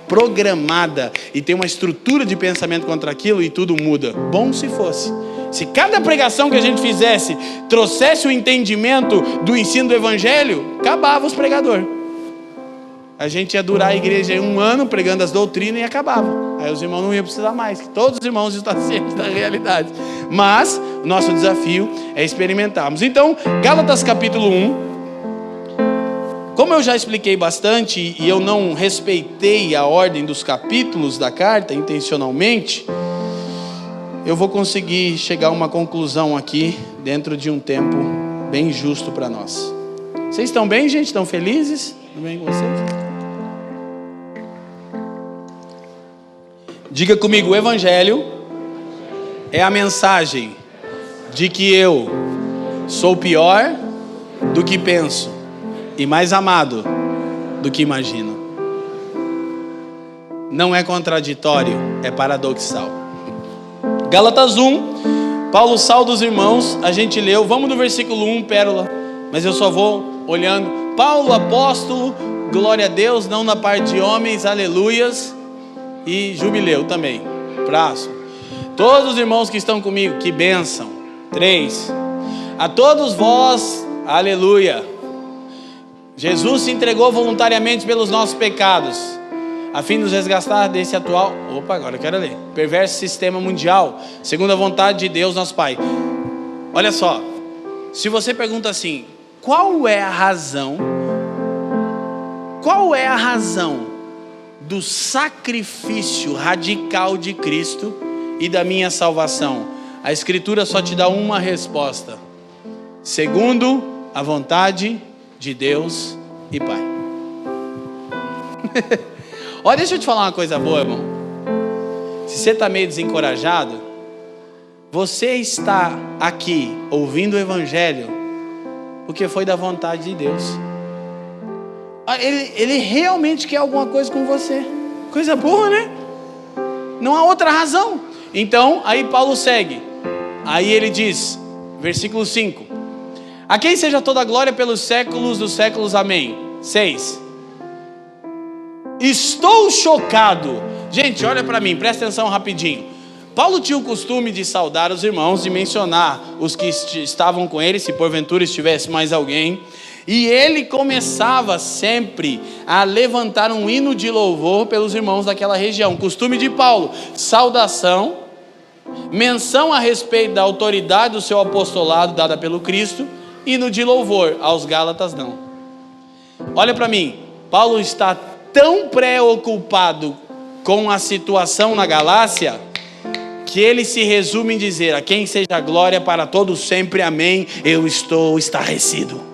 programada e tem uma estrutura de pensamento contra aquilo e tudo muda. Bom se fosse. Se cada pregação que a gente fizesse trouxesse o entendimento do ensino do evangelho, acabava os pregadores. A gente ia durar a igreja em 1 ano pregando as doutrinas e acabava. Aí os irmãos não iam precisar mais, que todos os irmãos estão cientes da realidade. Mas o nosso desafio é experimentarmos. Então, Gálatas capítulo 1. Como eu já expliquei bastante e eu não respeitei a ordem dos capítulos da carta intencionalmente, eu vou conseguir chegar a uma conclusão aqui dentro de um tempo bem justo para nós. Vocês estão bem, gente? Estão felizes? Tudo bem com vocês? Diga comigo, o evangelho é a mensagem de que eu sou pior do que penso e mais amado do que imagino. Não é contraditório, é paradoxal. Gálatas 1, Paulo sauda os irmãos, a gente leu, vamos no versículo 1, pérola, mas eu só vou olhando. Paulo, apóstolo, glória a Deus, não na parte de homens, aleluias, e jubileu também. Próximo. Todos os irmãos que estão comigo, que bênção. 3. A todos vós, aleluia. Jesus se entregou voluntariamente pelos nossos pecados, a fim de nos resgatar desse atual, agora eu quero ler, perverso sistema mundial, segundo a vontade de Deus nosso Pai. Olha só, se você pergunta assim, qual é a razão do sacrifício radical de Cristo e da minha salvação? A Escritura só te dá uma resposta: segundo a vontade de Deus e Pai. Olha, deixa eu te falar uma coisa boa, irmão. Se você está meio desencorajado, você está aqui ouvindo o Evangelho porque foi da vontade de Deus. Ele realmente quer alguma coisa com você. Coisa boa, né? Não há outra razão. Então, aí Paulo segue. Aí ele diz, versículo 5: a quem seja toda a glória pelos séculos dos séculos, amém. 6. Estou chocado. Gente, olha para mim, presta atenção rapidinho. Paulo tinha o costume de saudar os irmãos, de mencionar os que estavam com ele, se porventura estivesse mais alguém. E ele começava sempre a levantar um hino de louvor pelos irmãos daquela região. Costume de Paulo: saudação, menção a respeito da autoridade do seu apostolado dada pelo Cristo, hino de louvor. Aos Gálatas não. Olha para mim, Paulo está tão preocupado com a situação na Galácia, que ele se resume em dizer: a quem seja a glória para todos sempre, amém. Eu estou estarrecido.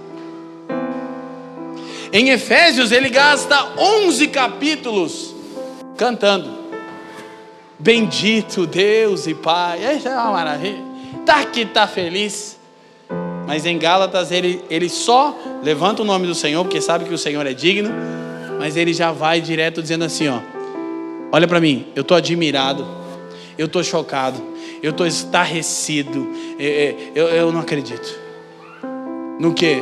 Em Efésios ele gasta 11 capítulos cantando: bendito Deus e Pai. Essa é uma maravilha. Tá feliz. Mas em Gálatas ele só levanta o nome do Senhor, porque sabe que o Senhor é digno. Mas ele já vai direto dizendo assim, olha para mim, eu estou admirado, eu estou chocado, eu estou estarrecido, eu não acredito. No quê?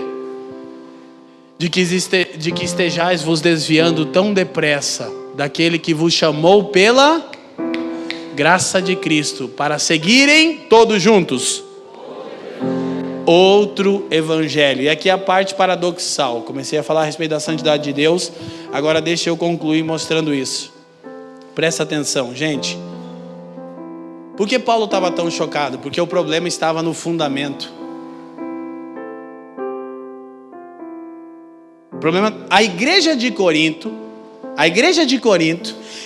De que estejais vos desviando tão depressa daquele que vos chamou pela graça de Cristo, para seguirem todos juntos outro evangelho. E aqui é a parte paradoxal. Comecei a falar a respeito da santidade de Deus, agora deixa eu concluir mostrando isso. Presta atenção, gente. Por que Paulo estava tão chocado? Porque o problema estava no fundamento. O problema, a igreja de Corinto,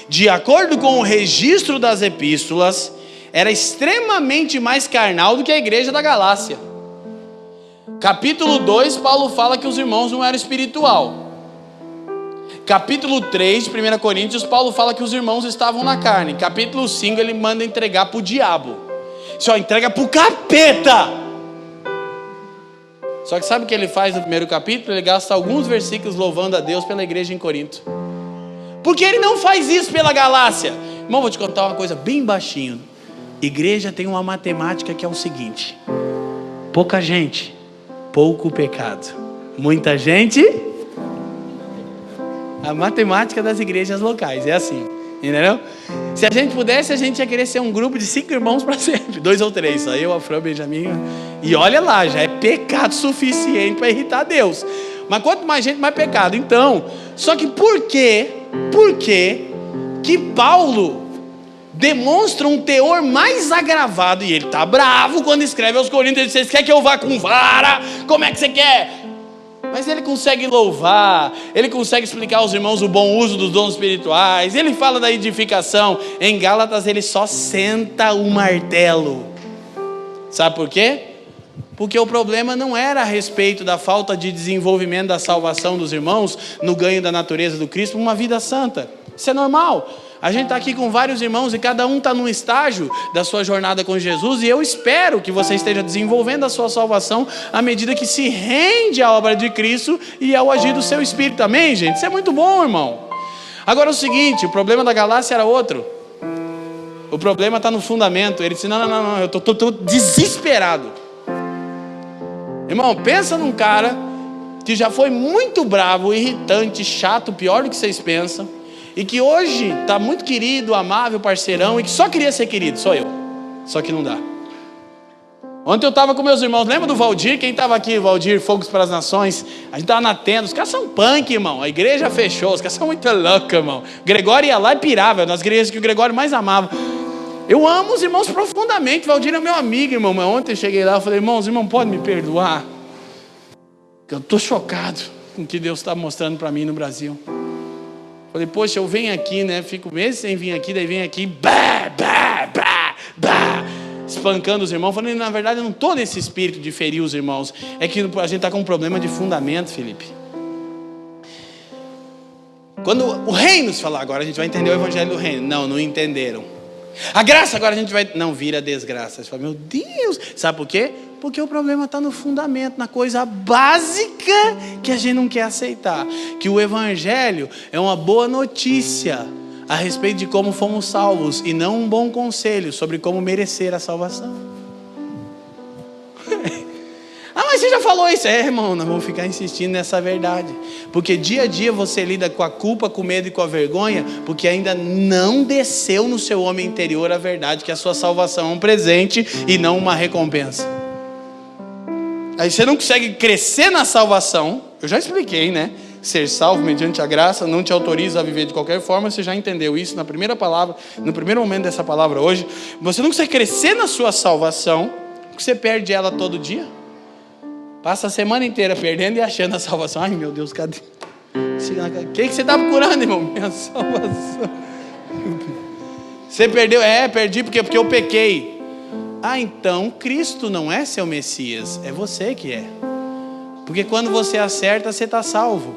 de acordo com o registro das epístolas, era extremamente mais carnal do que a igreja da Galácia. Capítulo 2, Paulo fala que os irmãos não eram espiritual. Capítulo 3 de 1 Coríntios, Paulo fala que os irmãos estavam na carne. Capítulo 5, ele manda entregar para o diabo. Só entrega para o capeta. Só que sabe o que ele faz no primeiro capítulo? Ele gasta alguns versículos louvando a Deus pela igreja em Corinto. Porque ele não faz isso pela Galácia. Irmão, vou te contar uma coisa bem baixinho. Igreja tem uma matemática que é o seguinte: pouca gente, pouco pecado. Muita gente. A matemática das igrejas locais é assim, entendeu? Se a gente pudesse, a gente ia querer ser um grupo de 5 irmãos para sempre, 2 ou 3, só eu, a Fran, Benjamin. E olha lá, já é pecado suficiente para irritar Deus. Mas quanto mais gente, mais pecado. Então, só que por que Paulo demonstra um teor mais agravado? E ele está bravo quando escreve aos Coríntios. Ele diz: vocês querem que eu vá com vara? Como é que você quer? Mas ele consegue louvar, ele consegue explicar aos irmãos o bom uso dos dons espirituais, ele fala da edificação. Em Gálatas ele só senta o martelo. Sabe por quê? Porque o problema não era a respeito da falta de desenvolvimento da salvação dos irmãos no ganho da natureza do Cristo, uma vida santa. Isso é normal. A gente está aqui com vários irmãos e cada um está num estágio da sua jornada com Jesus, e eu espero que você esteja desenvolvendo a sua salvação à medida que se rende à obra de Cristo e ao agir do seu Espírito. Amém, gente? Isso é muito bom, irmão. Agora é o seguinte, o problema da Galácia era outro. O problema está no fundamento. Ele disse: não, eu estou desesperado. Irmão, pensa num cara que já foi muito bravo, irritante, chato, pior do que vocês pensam, e que hoje está muito querido, amável, parceirão, e que só queria ser querido, só eu. Só que não dá. Ontem eu estava com meus irmãos, lembra do Valdir? Quem estava aqui, Valdir, Fogos para as Nações? A gente estava na tenda, os caras são punk, irmão. A igreja fechou, os caras são muito loucos, irmão. O Gregório ia lá e pirava, nas igrejas que o Gregório mais amava. Eu amo os irmãos profundamente, Valdir é meu amigo, irmão. Mas ontem eu cheguei lá e falei: irmãos podem me perdoar? Eu estou chocado com o que Deus está mostrando para mim no Brasil. Falei: poxa, eu venho aqui, né? Fico meses sem vir aqui, daí vem aqui, espancando os irmãos. Falei: na verdade eu não estou nesse espírito de ferir os irmãos. É que a gente está com um problema de fundamento, Felipe. Quando o reino se falar, agora a gente vai entender o evangelho do reino. Não entenderam. A graça agora a gente vai... Não, vira desgraça. Você fala: meu Deus. Sabe por quê? Porque o problema está no fundamento, na coisa básica que a gente não quer aceitar. Que o evangelho é uma boa notícia a respeito de como fomos salvos, e não um bom conselho sobre como merecer a salvação. Mas você já falou isso. Irmão, nós vamos ficar insistindo nessa verdade. Porque dia a dia você lida com a culpa, com o medo e com a vergonha, porque ainda não desceu no seu homem interior a verdade que a sua salvação é um presente e não uma recompensa. Aí você não consegue crescer na salvação. Eu já expliquei, né? Ser salvo mediante a graça não te autoriza a viver de qualquer forma. Você já entendeu isso na primeira palavra, no primeiro momento dessa palavra hoje. Você não consegue crescer na sua salvação, porque você perde ela todo dia. Passa a semana inteira perdendo e achando a salvação. Ai, meu Deus, cadê? O que você está procurando, irmão? Minha salvação. Você perdeu? Perdi porque eu pequei. Então Cristo não é seu Messias, é você que é. Porque quando você acerta, você está salvo.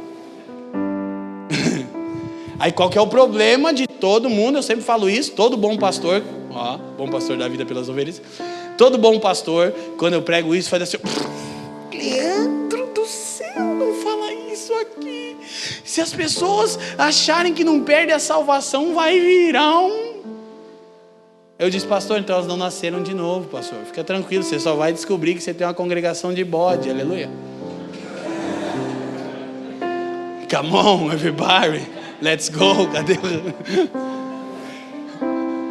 Aí qual que é o problema de todo mundo? Eu sempre falo isso, todo bom pastor, bom pastor da vida pelas ovelhas, todo bom pastor, quando eu prego isso, faz assim: Leandro do céu, não fala isso aqui. Se as pessoas acharem que não perde a salvação, vai virar um... Eu disse: pastor, então elas não nasceram de novo, pastor. Fica tranquilo, você só vai descobrir que você tem uma congregação de bode, aleluia. Come on, everybody, let's go. Cadê?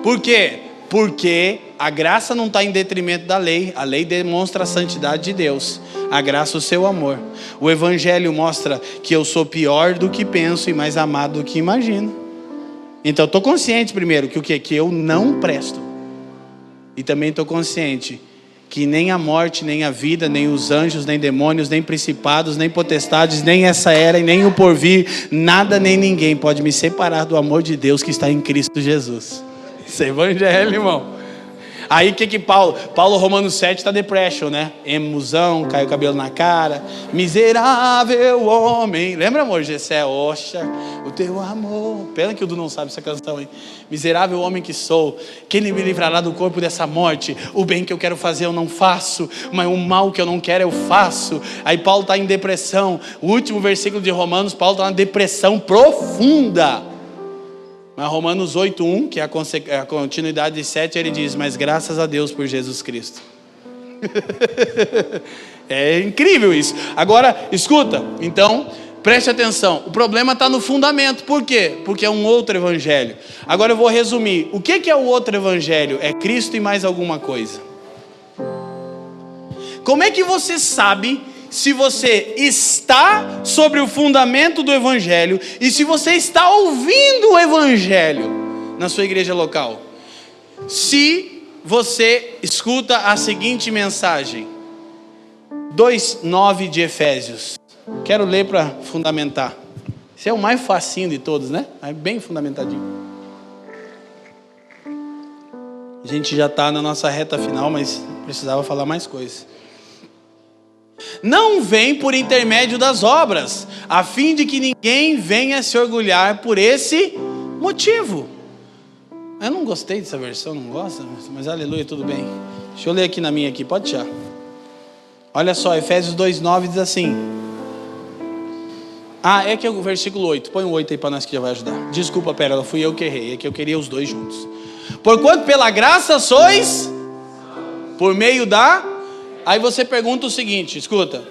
Por quê? Porque a graça não está em detrimento da lei. A lei demonstra a santidade de Deus, a graça o seu amor. O evangelho mostra que eu sou pior do que penso e mais amado do que imagino. Então estou consciente primeiro que o quê? Que eu não presto. E também estou consciente que nem a morte, nem a vida, nem os anjos, nem demônios, nem principados, nem potestades, nem essa era e nem o porvir, nada nem ninguém pode me separar do amor de Deus que está em Cristo Jesus. Isso é evangelho, irmão. Aí o que Paulo Romanos 7 está depression, né? Emusão, caiu o cabelo na cara. Miserável homem. Lembra, amor? Gessé, oxa, o teu amor. Pena que o Du não sabe essa canção, hein? Miserável homem que sou, quem me livrará do corpo dessa morte? O bem que eu quero fazer eu não faço, mas o mal que eu não quero eu faço. Aí Paulo está em depressão. O último versículo de Romanos, Paulo está na depressão profunda. Mas Romanos 8:1, que é a continuidade de 7, ele diz: mas graças a Deus por Jesus Cristo. É incrível isso. Agora, escuta, então, preste atenção. O problema está no fundamento. Por quê? Porque é um outro evangelho. Agora eu vou resumir. O que é o outro evangelho? É Cristo e mais alguma coisa. Como é que você sabe se você está sobre o fundamento do evangelho e se você está ouvindo o evangelho na sua igreja local? Se você escuta a seguinte mensagem, 2:9 de Efésios. Quero ler para fundamentar. Esse é o mais facinho de todos, né? É bem fundamentadinho. A gente já está na nossa reta final, mas precisava falar mais coisas. Não vem por intermédio das obras, a fim de que ninguém venha se orgulhar por esse motivo. Eu não gostei dessa versão, não gosta? Mas aleluia, tudo bem. Deixa eu ler aqui na minha aqui, pode tirar. Olha só, Efésios 2:9 diz assim. É que é o versículo 8. Põe o 8 aí para nós que já vai ajudar. Desculpa, Pérola, fui eu que errei. É que eu queria os dois juntos. Porquanto pela graça sois por meio da... Aí você pergunta o seguinte, escuta.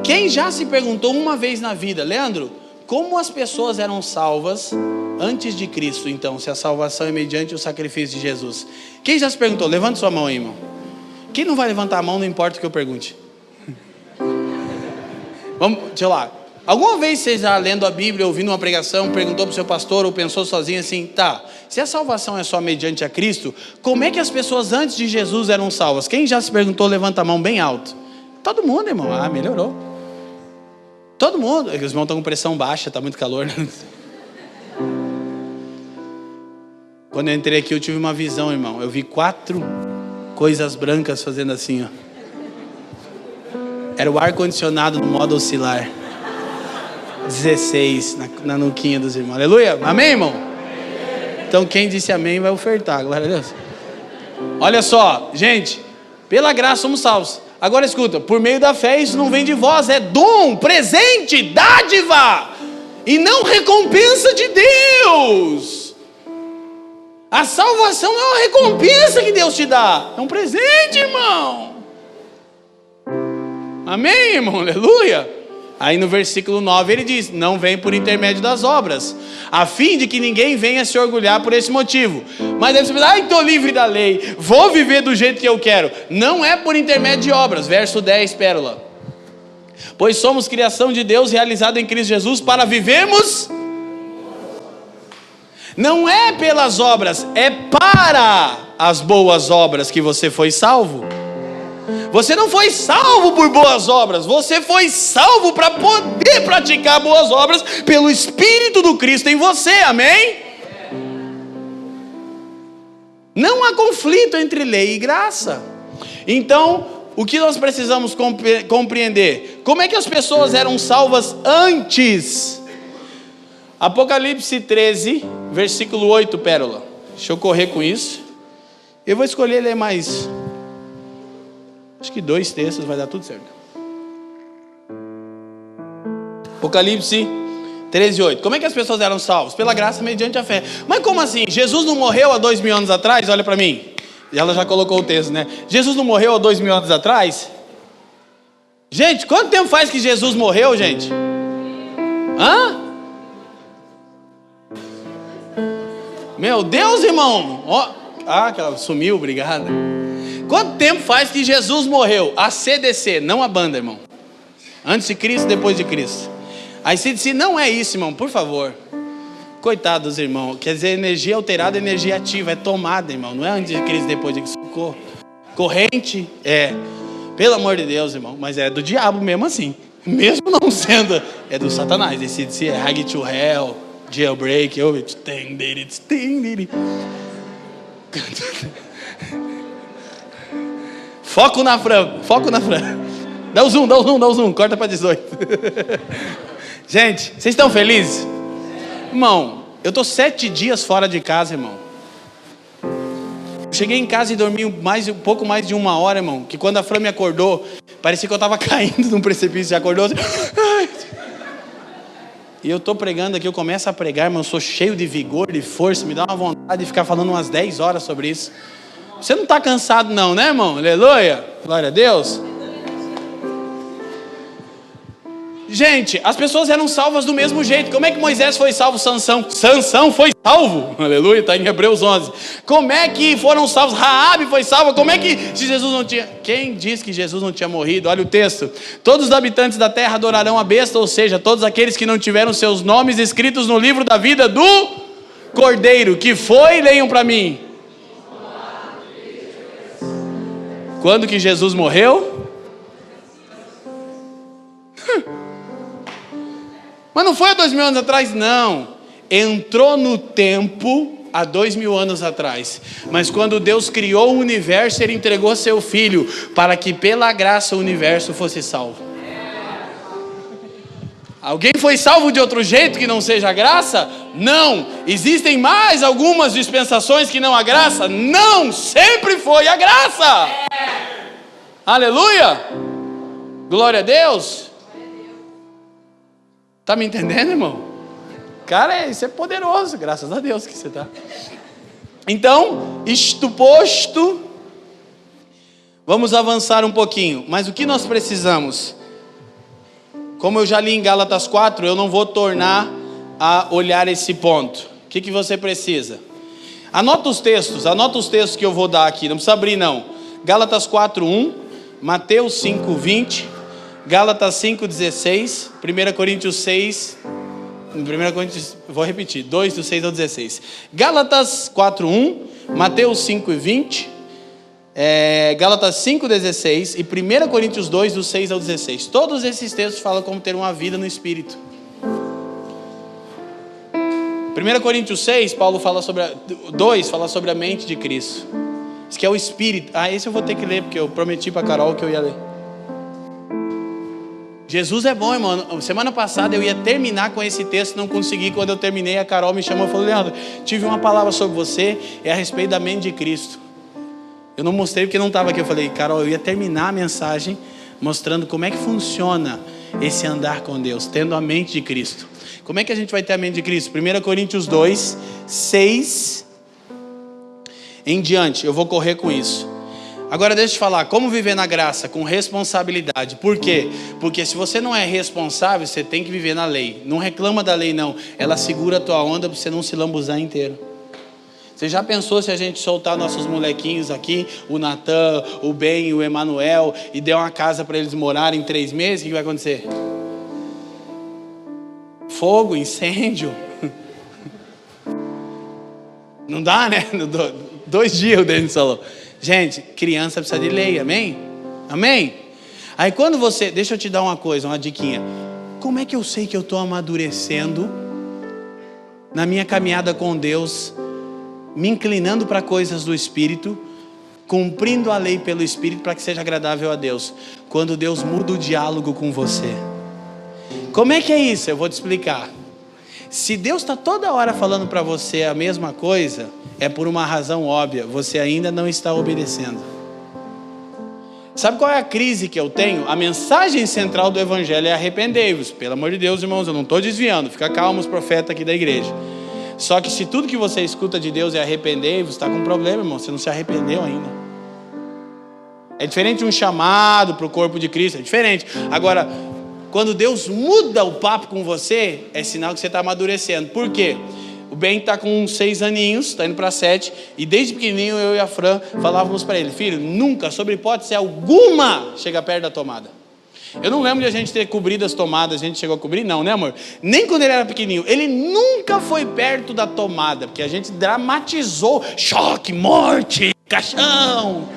Quem já se perguntou uma vez na vida, Leandro, como as pessoas eram salvas antes de Cristo, então, se a salvação é mediante o sacrifício de Jesus? Quem já se perguntou? Levanta sua mão aí, irmão. Quem não vai levantar a mão, não importa o que eu pergunte. Vamos, deixa eu lá. Alguma vez você já lendo a Bíblia, ouvindo uma pregação, perguntou para o seu pastor ou pensou sozinho assim, tá, se a salvação é só mediante a Cristo, como é que as pessoas antes de Jesus eram salvas? Quem já se perguntou, levanta a mão bem alto. Todo mundo, irmão. Melhorou. Todo mundo. Os irmãos estão com pressão baixa, está muito calor, né? Quando eu entrei aqui, eu tive uma visão, irmão. Eu vi 4 coisas brancas fazendo assim, ó. Era o ar-condicionado no modo oscilar. 16 na nuquinha dos irmãos. Aleluia. Amém, irmão? Então quem disse amém vai ofertar. Glória a Deus. Olha só, gente. Pela graça somos salvos. Agora escuta. Por meio da fé isso não vem de vós. É dom, presente, dádiva. E não recompensa de Deus. A salvação não é uma recompensa que Deus te dá. É um presente, irmão. Amém, irmão? Aleluia. Aí no versículo 9 ele diz, não vem por intermédio das obras, a fim de que ninguém venha se orgulhar por esse motivo. Mas deve ser, estou livre da lei, vou viver do jeito que eu quero. Não é por intermédio de obras. Verso 10, Pérola. Pois somos criação de Deus realizada em Cristo Jesus para vivermos. Não é pelas obras, é para as boas obras que você foi salvo. Você não foi salvo por boas obras, você foi salvo para poder praticar boas obras pelo Espírito do Cristo em você, amém? Não há conflito entre lei e graça. Então, o que nós precisamos compreender? Como é que as pessoas eram salvas antes? Apocalipse 13, versículo 8, Pérola. Deixa eu correr com isso. Eu vou escolher ler mais... Acho que 2 textos vai dar tudo certo. Apocalipse 13:8. Como é que as pessoas eram salvas? Pela graça mediante a fé. Mas como assim? Jesus não morreu há 2000 anos atrás? Olha para mim. Ela já colocou o texto, né? Jesus não morreu há 2000 anos atrás? Gente, quanto tempo faz que Jesus morreu, gente? Meu Deus, irmão. Sumiu, obrigado. Quanto tempo faz que Jesus morreu? A CDC, não a banda, irmão. Antes de Cristo, depois de Cristo. A CDC não é isso, irmão, por favor. Coitado dos irmãos. Quer dizer, energia alterada, energia ativa. É tomada, irmão. Não é antes de Cristo, depois de Cristo. Corrente, pelo amor de Deus, irmão. Mas é do diabo mesmo assim. Mesmo não sendo, é do Satanás. Esse CDC é Hag to Hell, Jailbreak, Foco na Fran. Dá o zoom, corta para 18. Gente, vocês estão felizes? Irmão, eu estou 7 dias fora de casa, irmão. Cheguei em casa e dormi um pouco mais de 1 hora, irmão. Que quando a Fran me acordou, parecia que eu estava caindo num precipício. Já acordou assim. E eu estou pregando aqui, eu começo a pregar, irmão. Eu sou cheio de vigor, de força. Me dá uma vontade de ficar falando umas 10 horas sobre isso. Você não está cansado não, né, irmão? Aleluia, glória a Deus. Gente, as pessoas eram salvas do mesmo jeito. Como é que Moisés foi salvo? Sansão foi salvo. Aleluia, está em Hebreus 11. Como é que foram salvos? Raabe foi salva. Como é que se Jesus não tinha... Quem disse que Jesus não tinha morrido? Olha o texto. Todos os habitantes da terra adorarão a besta, ou seja, todos aqueles que não tiveram seus nomes escritos no livro da vida do Cordeiro, que foi, leiam para mim. Quando que Jesus morreu? Mas não foi há 2000 anos atrás, não. Entrou no tempo há 2000 anos atrás. Mas quando Deus criou o universo, Ele entregou seu Filho para que pela graça o universo fosse salvo. Alguém foi salvo de outro jeito que não seja a graça? Não. Existem mais algumas dispensações que não a graça? Não. Sempre foi a graça. Aleluia. Glória a Deus. Tá me entendendo, irmão? Cara, isso é poderoso, graças a Deus que você tá. Então, isto posto, vamos avançar um pouquinho. Mas o que nós precisamos? Como eu já li em Gálatas 4, eu não vou tornar a olhar esse ponto. O que você precisa? Anota os textos que eu vou dar aqui, não precisa abrir não. Gálatas 4:1, Mateus 5:20, Gálatas 5:16, 1 Coríntios 6, 1 Coríntios, vou repetir, 2 do 6 ao 16. Gálatas 4:1, Mateus 5:20, Gálatas 5:16 e 1 Coríntios 2 do 6 ao 16. Todos esses textos falam como ter uma vida no Espírito. 1 Coríntios 6, Paulo fala sobre 2 fala sobre a mente de Cristo. Isso que é o Espírito. Esse eu vou ter que ler, porque eu prometi para Carol que eu ia ler. Jesus é bom, irmão. Semana passada eu ia terminar com esse texto, não consegui. Quando eu terminei, a Carol me chamou e falou: Leandro, tive uma palavra sobre você, é a respeito da mente de Cristo. Eu não mostrei porque não estava aqui. Eu falei: Carol, eu ia terminar a mensagem mostrando como é que funciona esse andar com Deus, tendo a mente de Cristo. Como é que a gente vai ter a mente de Cristo? 1 Coríntios 2, 6 em diante. Eu vou correr com isso. Agora deixa eu te falar, como viver na graça? Com responsabilidade. Por quê? Porque se você não é responsável, você tem que viver na lei. Não reclama da lei não. Ela segura a tua onda para você não se lambuzar inteiro. Você já pensou se a gente soltar nossos molequinhos aqui, o Natan, o Ben, o Emanuel, e der uma casa para eles morarem 3 meses, o que vai acontecer? Fogo, incêndio. Não dá, né? 2 dias o Denis falou. Gente, criança precisa de lei, amém? Amém? Aí quando você... Deixa eu te dar uma coisa, uma diquinha. Como é que eu sei que eu estou amadurecendo na minha caminhada com Deus, me inclinando para coisas do Espírito, cumprindo a lei pelo Espírito para que seja agradável a Deus? Quando Deus muda o diálogo com você. Como é que é isso? Eu vou te explicar. Se Deus está toda hora falando para você a mesma coisa, é por uma razão óbvia, você ainda não está obedecendo. Sabe qual é a crise que eu tenho? A mensagem central do Evangelho é arrependei-vos. Pelo amor de Deus, irmãos, eu não estou desviando, fica calmo os profetas aqui da igreja. Só que se tudo que você escuta de Deus é arrependei-vos, está com um problema, irmão, você não se arrependeu ainda. É diferente de um chamado para o corpo de Cristo, é diferente. Agora, quando Deus muda o papo com você, é sinal que você está amadurecendo. Por quê? O Ben está com 6 aninhos, está indo para 7, e desde pequenininho eu e a Fran falávamos para ele: filho, nunca, sobre hipótese alguma, chega perto da tomada. Eu não lembro de a gente ter cobrido as tomadas, a gente chegou a cobrir, não, né amor? Nem quando ele era pequenininho, ele nunca foi perto da tomada, porque a gente dramatizou, choque, morte, caixão.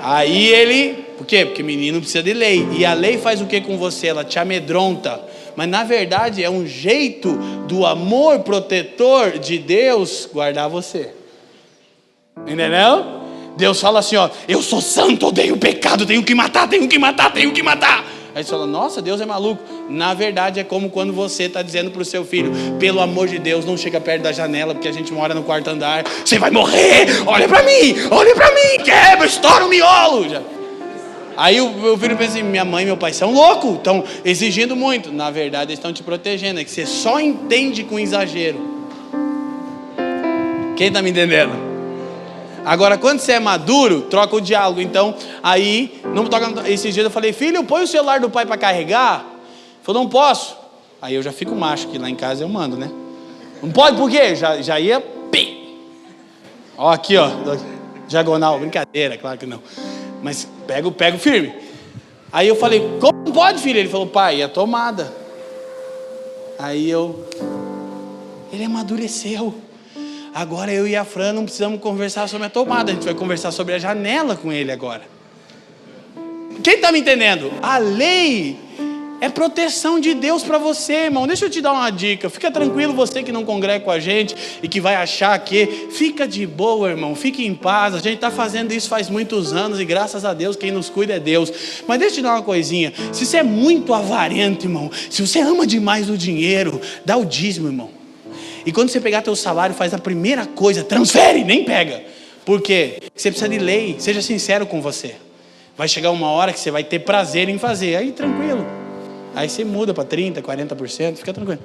Aí ele, por quê? Porque menino precisa de lei, e a lei faz o que com você? Ela te amedronta, mas na verdade é um jeito do amor protetor de Deus guardar você. Entendeu? Deus fala assim, ó, eu sou santo, odeio o pecado, tenho que matar, tenho que matar, tenho que matar. Aí você fala, nossa, Deus é maluco. Na verdade é como quando você está dizendo para o seu filho, pelo amor de Deus, não chega perto da janela, porque a gente mora no quarto andar, você vai morrer, olha para mim, quebra, estoura o miolo. Aí o filho pensa assim, minha mãe e meu pai são loucos, estão exigindo muito. Na verdade eles estão te protegendo, é que você só entende com exagero. Quem está me entendendo? Agora, quando você é maduro, troca o diálogo. Então, aí, não toca. Esses dias eu falei, filho, põe o celular do pai para carregar. Ele falou, não posso. Aí eu já fico macho, que lá em casa eu mando, né? Não pode, por quê? Já ia. Pim. Ó, aqui, ó. Diagonal, brincadeira, claro que não. Mas pego firme. Aí eu falei, como não pode, filho? Ele falou, pai, é a tomada. Aí ele amadureceu. Agora eu e a Fran não precisamos conversar sobre a tomada, a gente vai conversar sobre a janela com ele agora. Quem está me entendendo? A lei é proteção de Deus para você, irmão. Deixa eu te dar uma dica, fica tranquilo, você que não congrega com a gente e que vai achar que, fica de boa, irmão, fique em paz. A gente está fazendo isso faz muitos anos e graças a Deus quem nos cuida é Deus. Mas deixa eu te dar uma coisinha, se você é muito avarento, irmão, se você ama demais o dinheiro, dá o dízimo, irmão. E quando você pegar teu salário, faz a primeira coisa, transfere, nem pega. Por quê? Você precisa de lei, seja sincero com você. Vai chegar uma hora que você vai ter prazer em fazer, aí tranquilo. Aí você muda para 30%, 40%, fica tranquilo.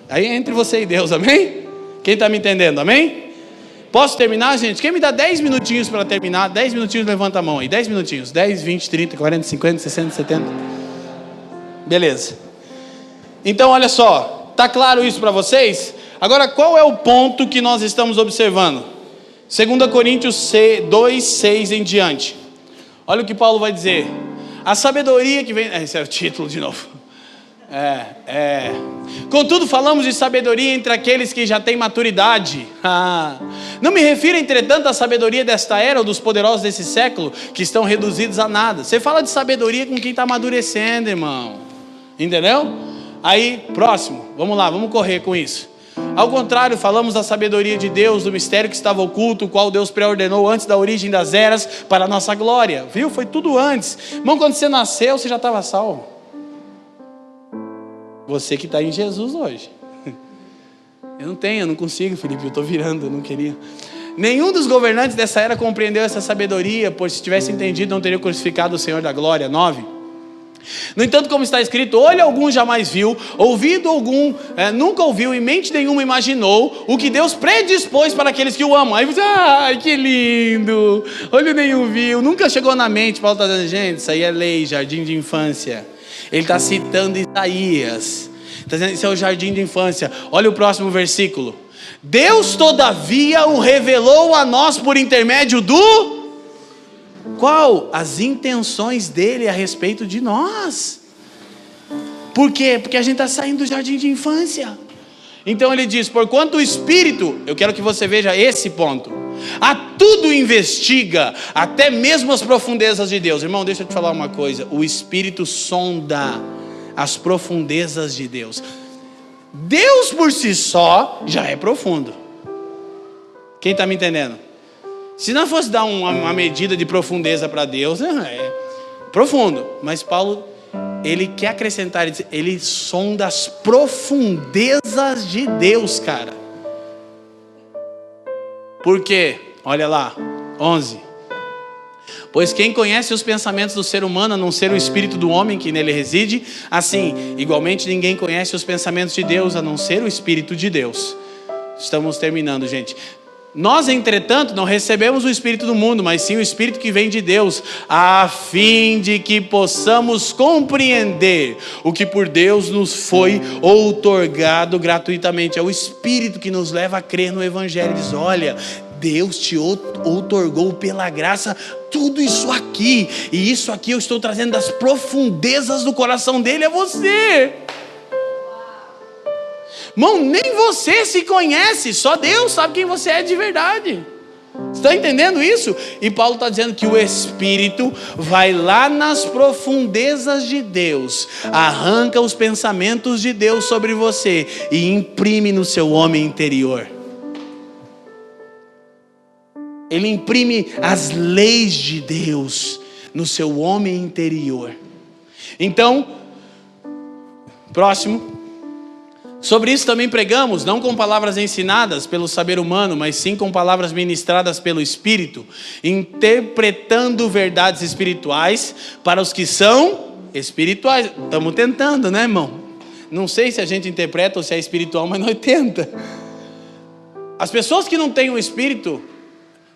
Aí é entre você e Deus, amém? Quem está me entendendo, amém? Posso terminar, gente? Quem me dá 10 minutinhos para terminar? 10 minutinhos, levanta a mão aí, 10 minutinhos. 10, 20, 30, 40, 50, 60, 70. Beleza. Então, olha só, tá claro isso para vocês? Agora, qual é o ponto que nós estamos observando? 2 Coríntios 2, 6 em diante. Olha o que Paulo vai dizer. A sabedoria que vem... Esse é o título de novo. Contudo, falamos de sabedoria entre aqueles que já têm maturidade. Não me refiro, entretanto, à sabedoria desta era ou dos poderosos desse século, que estão reduzidos a nada. Você fala de sabedoria com quem está amadurecendo, irmão. Entendeu? Aí, próximo. Vamos lá, vamos correr com isso. Ao contrário, falamos da sabedoria de Deus, do mistério que estava oculto, o qual Deus pré-ordenou antes da origem das eras para a nossa glória. Viu? Foi tudo antes. Irmão, quando você nasceu, você já estava salvo. Você que está em Jesus hoje. Eu não consigo, Felipe, eu estou virando, eu não queria. Nenhum dos governantes dessa era compreendeu essa sabedoria, pois se tivesse entendido, não teria crucificado o Senhor da glória. 9. No entanto, como está escrito, olho algum jamais viu, ouvido algum nunca ouviu, e mente nenhuma imaginou o que Deus predispôs para aqueles que o amam. Aí você, ai, que lindo, olho nenhum viu, nunca chegou na mente. Paulo está dizendo, gente, isso aí é lei, jardim de infância. Ele está citando Isaías, está dizendo, isso é o jardim de infância. Olha o próximo versículo. Deus todavia o revelou a nós por intermédio do... Qual? As intenções dele a respeito de nós. Por quê? Porque a gente está saindo do jardim de infância. Então ele diz, porquanto o Espírito, eu quero que você veja esse ponto, a tudo investiga, até mesmo as profundezas de Deus. Irmão, deixa eu te falar uma coisa, o Espírito sonda as profundezas de Deus. Deus por si só já é profundo. Quem está me entendendo? Se não fosse dar uma medida de profundeza para Deus, é profundo. Mas Paulo, ele quer acrescentar, ele sonda as profundezas de Deus, cara. Por quê? Olha lá, 11. Pois quem conhece os pensamentos do ser humano, a não ser o espírito do homem que nele reside, assim, igualmente ninguém conhece os pensamentos de Deus, a não ser o Espírito de Deus. Estamos terminando, gente. Nós, entretanto, não recebemos o Espírito do mundo, mas sim o Espírito que vem de Deus, a fim de que possamos compreender o que por Deus nos foi outorgado gratuitamente. É o Espírito que nos leva a crer no Evangelho. Diz, olha, Deus te outorgou pela graça tudo isso aqui, e isso aqui eu estou trazendo das profundezas do coração dele a você. Irmão, nem você se conhece, só Deus sabe quem você é de verdade. Você está entendendo isso? E Paulo está dizendo que o Espírito vai lá nas profundezas de Deus, arranca os pensamentos de Deus sobre você e imprime no seu homem interior. Ele imprime as leis de Deus no seu homem interior. Então, próximo. Sobre isso também pregamos, não com palavras ensinadas pelo saber humano, mas sim com palavras ministradas pelo Espírito, interpretando verdades espirituais para os que são espirituais. Estamos tentando, né, irmão? Não sei se a gente interpreta ou se é espiritual, mas nós tentamos. As pessoas que não têm o Espírito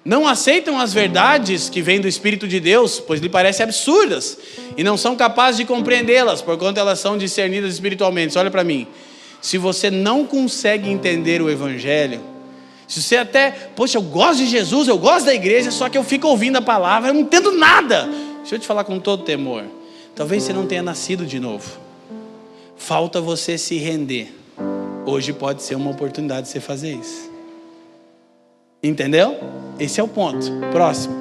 não aceitam as verdades que vêm do Espírito de Deus, pois lhe parecem absurdas, e não são capazes de compreendê-las, porquanto elas são discernidas espiritualmente. Olha para mim. Se você não consegue entender o Evangelho, se você até, poxa, eu gosto de Jesus, eu gosto da igreja, só que eu fico ouvindo a palavra, eu não entendo nada. Deixa eu te falar com todo temor. Talvez você não tenha nascido de novo. Falta você se render. Hoje pode ser uma oportunidade de você fazer isso. Entendeu? Esse é o ponto. Próximo.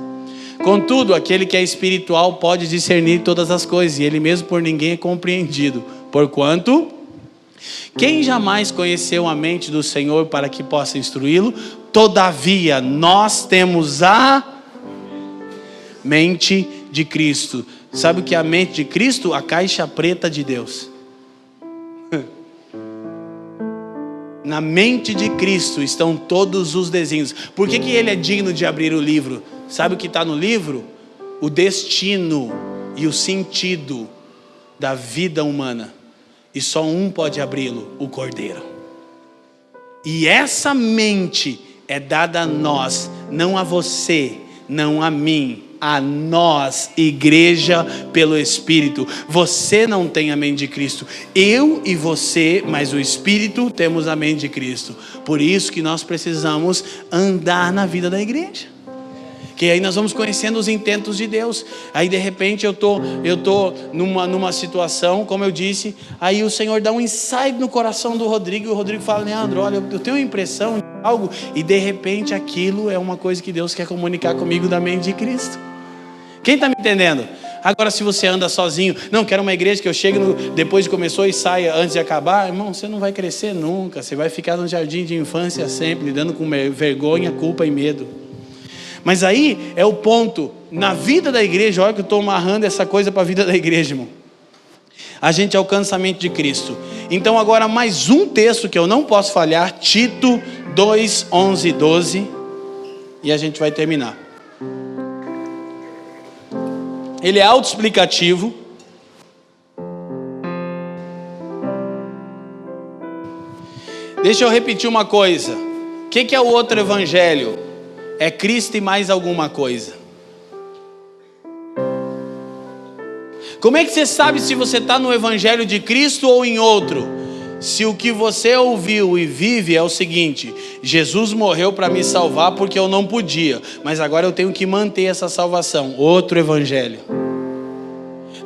Contudo, aquele que é espiritual pode discernir todas as coisas, e ele mesmo por ninguém é compreendido. Porquanto... quem jamais conheceu a mente do Senhor para que possa instruí-lo? Todavia, nós temos a mente de Cristo. Sabe o que é a mente de Cristo? A caixa preta de Deus. Na mente de Cristo estão todos os desígnios. Por que ele é digno de abrir o livro? Sabe o que está no livro? O destino e o sentido da vida humana. E só um pode abri-lo, o Cordeiro. E essa mente é dada a nós, não a você, não a mim, a nós, igreja, pelo Espírito. Você não tem a mente de Cristo. Eu e você, mas o Espírito, temos a mente de Cristo. Por isso que nós precisamos andar na vida da igreja. Que aí nós vamos conhecendo os intentos de Deus. Aí de repente eu tô numa situação, como eu disse, aí o Senhor dá um insight no coração do Rodrigo, e o Rodrigo fala: Leandro, olha, eu tenho uma impressão de algo, e de repente aquilo é uma coisa que Deus quer comunicar comigo da mente de Cristo. Quem está me entendendo? Agora, se você anda sozinho, não, quero uma igreja que eu chegue depois de começou e saia antes de acabar, irmão, você não vai crescer nunca. Você vai ficar no jardim de infância sempre, lidando com vergonha, culpa e medo. Mas aí é o ponto, na vida da igreja, olha que eu estou amarrando essa coisa para a vida da igreja, irmão. A gente alcança a mente de Cristo. Então agora mais um texto que eu não posso falhar, Tito 2, 11 e 12, e a gente vai terminar. Ele é autoexplicativo. Deixa eu repetir uma coisa. O que é o outro evangelho? É Cristo e mais alguma coisa. Como é que você sabe se você está no evangelho de Cristo ou em outro? Se o que você ouviu e vive é o seguinte: Jesus morreu para me salvar porque eu não podia, mas agora eu tenho que manter essa salvação. Outro evangelho.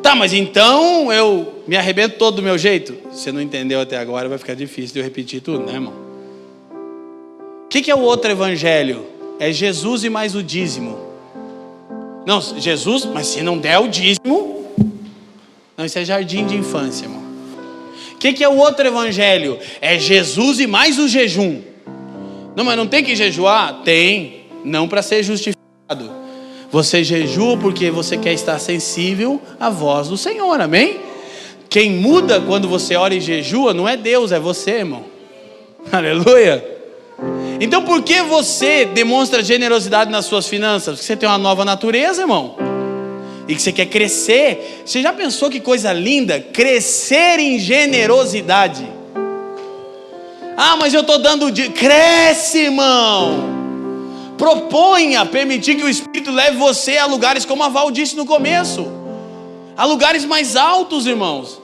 Tá, mas então eu me arrebento todo do meu jeito? Você não entendeu até agora, vai ficar difícil de eu repetir tudo, né, irmão? O que é o outro evangelho? É Jesus e mais o dízimo. Não, Jesus, mas se não der o dízimo... Não, isso é jardim de infância, irmão. O que é o outro evangelho? É Jesus e mais o jejum. Não, mas não tem que jejuar? Tem, não para ser justificado. Você jejua porque você quer estar sensível à voz do Senhor, amém? Quem muda quando você ora e jejua não é Deus, é você, irmão. Aleluia. Então por que você demonstra generosidade nas suas finanças? Porque você tem uma nova natureza, irmão. E que você quer crescer. Você já pensou que coisa linda? Crescer em generosidade. Ah, mas eu estou dando... Cresce, irmão. Proponha permitir que o Espírito leve você a lugares, como a Val disse no começo. A lugares mais altos, irmãos.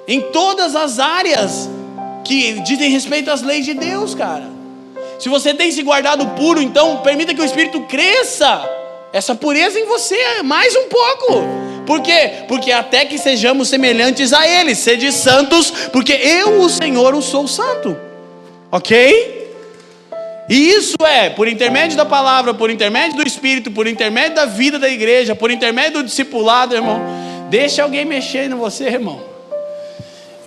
Em todas as áreas que dizem respeito às leis de Deus, cara. Se você tem se guardado puro, então permita que o Espírito cresça essa pureza em você mais um pouco. Por quê? Porque até que sejamos semelhantes a Ele. Sede santos, porque eu, o Senhor, o sou santo. Ok? E isso é por intermédio da palavra, por intermédio do Espírito, por intermédio da vida da igreja, por intermédio do discipulado, irmão. Deixa alguém mexer em você, irmão.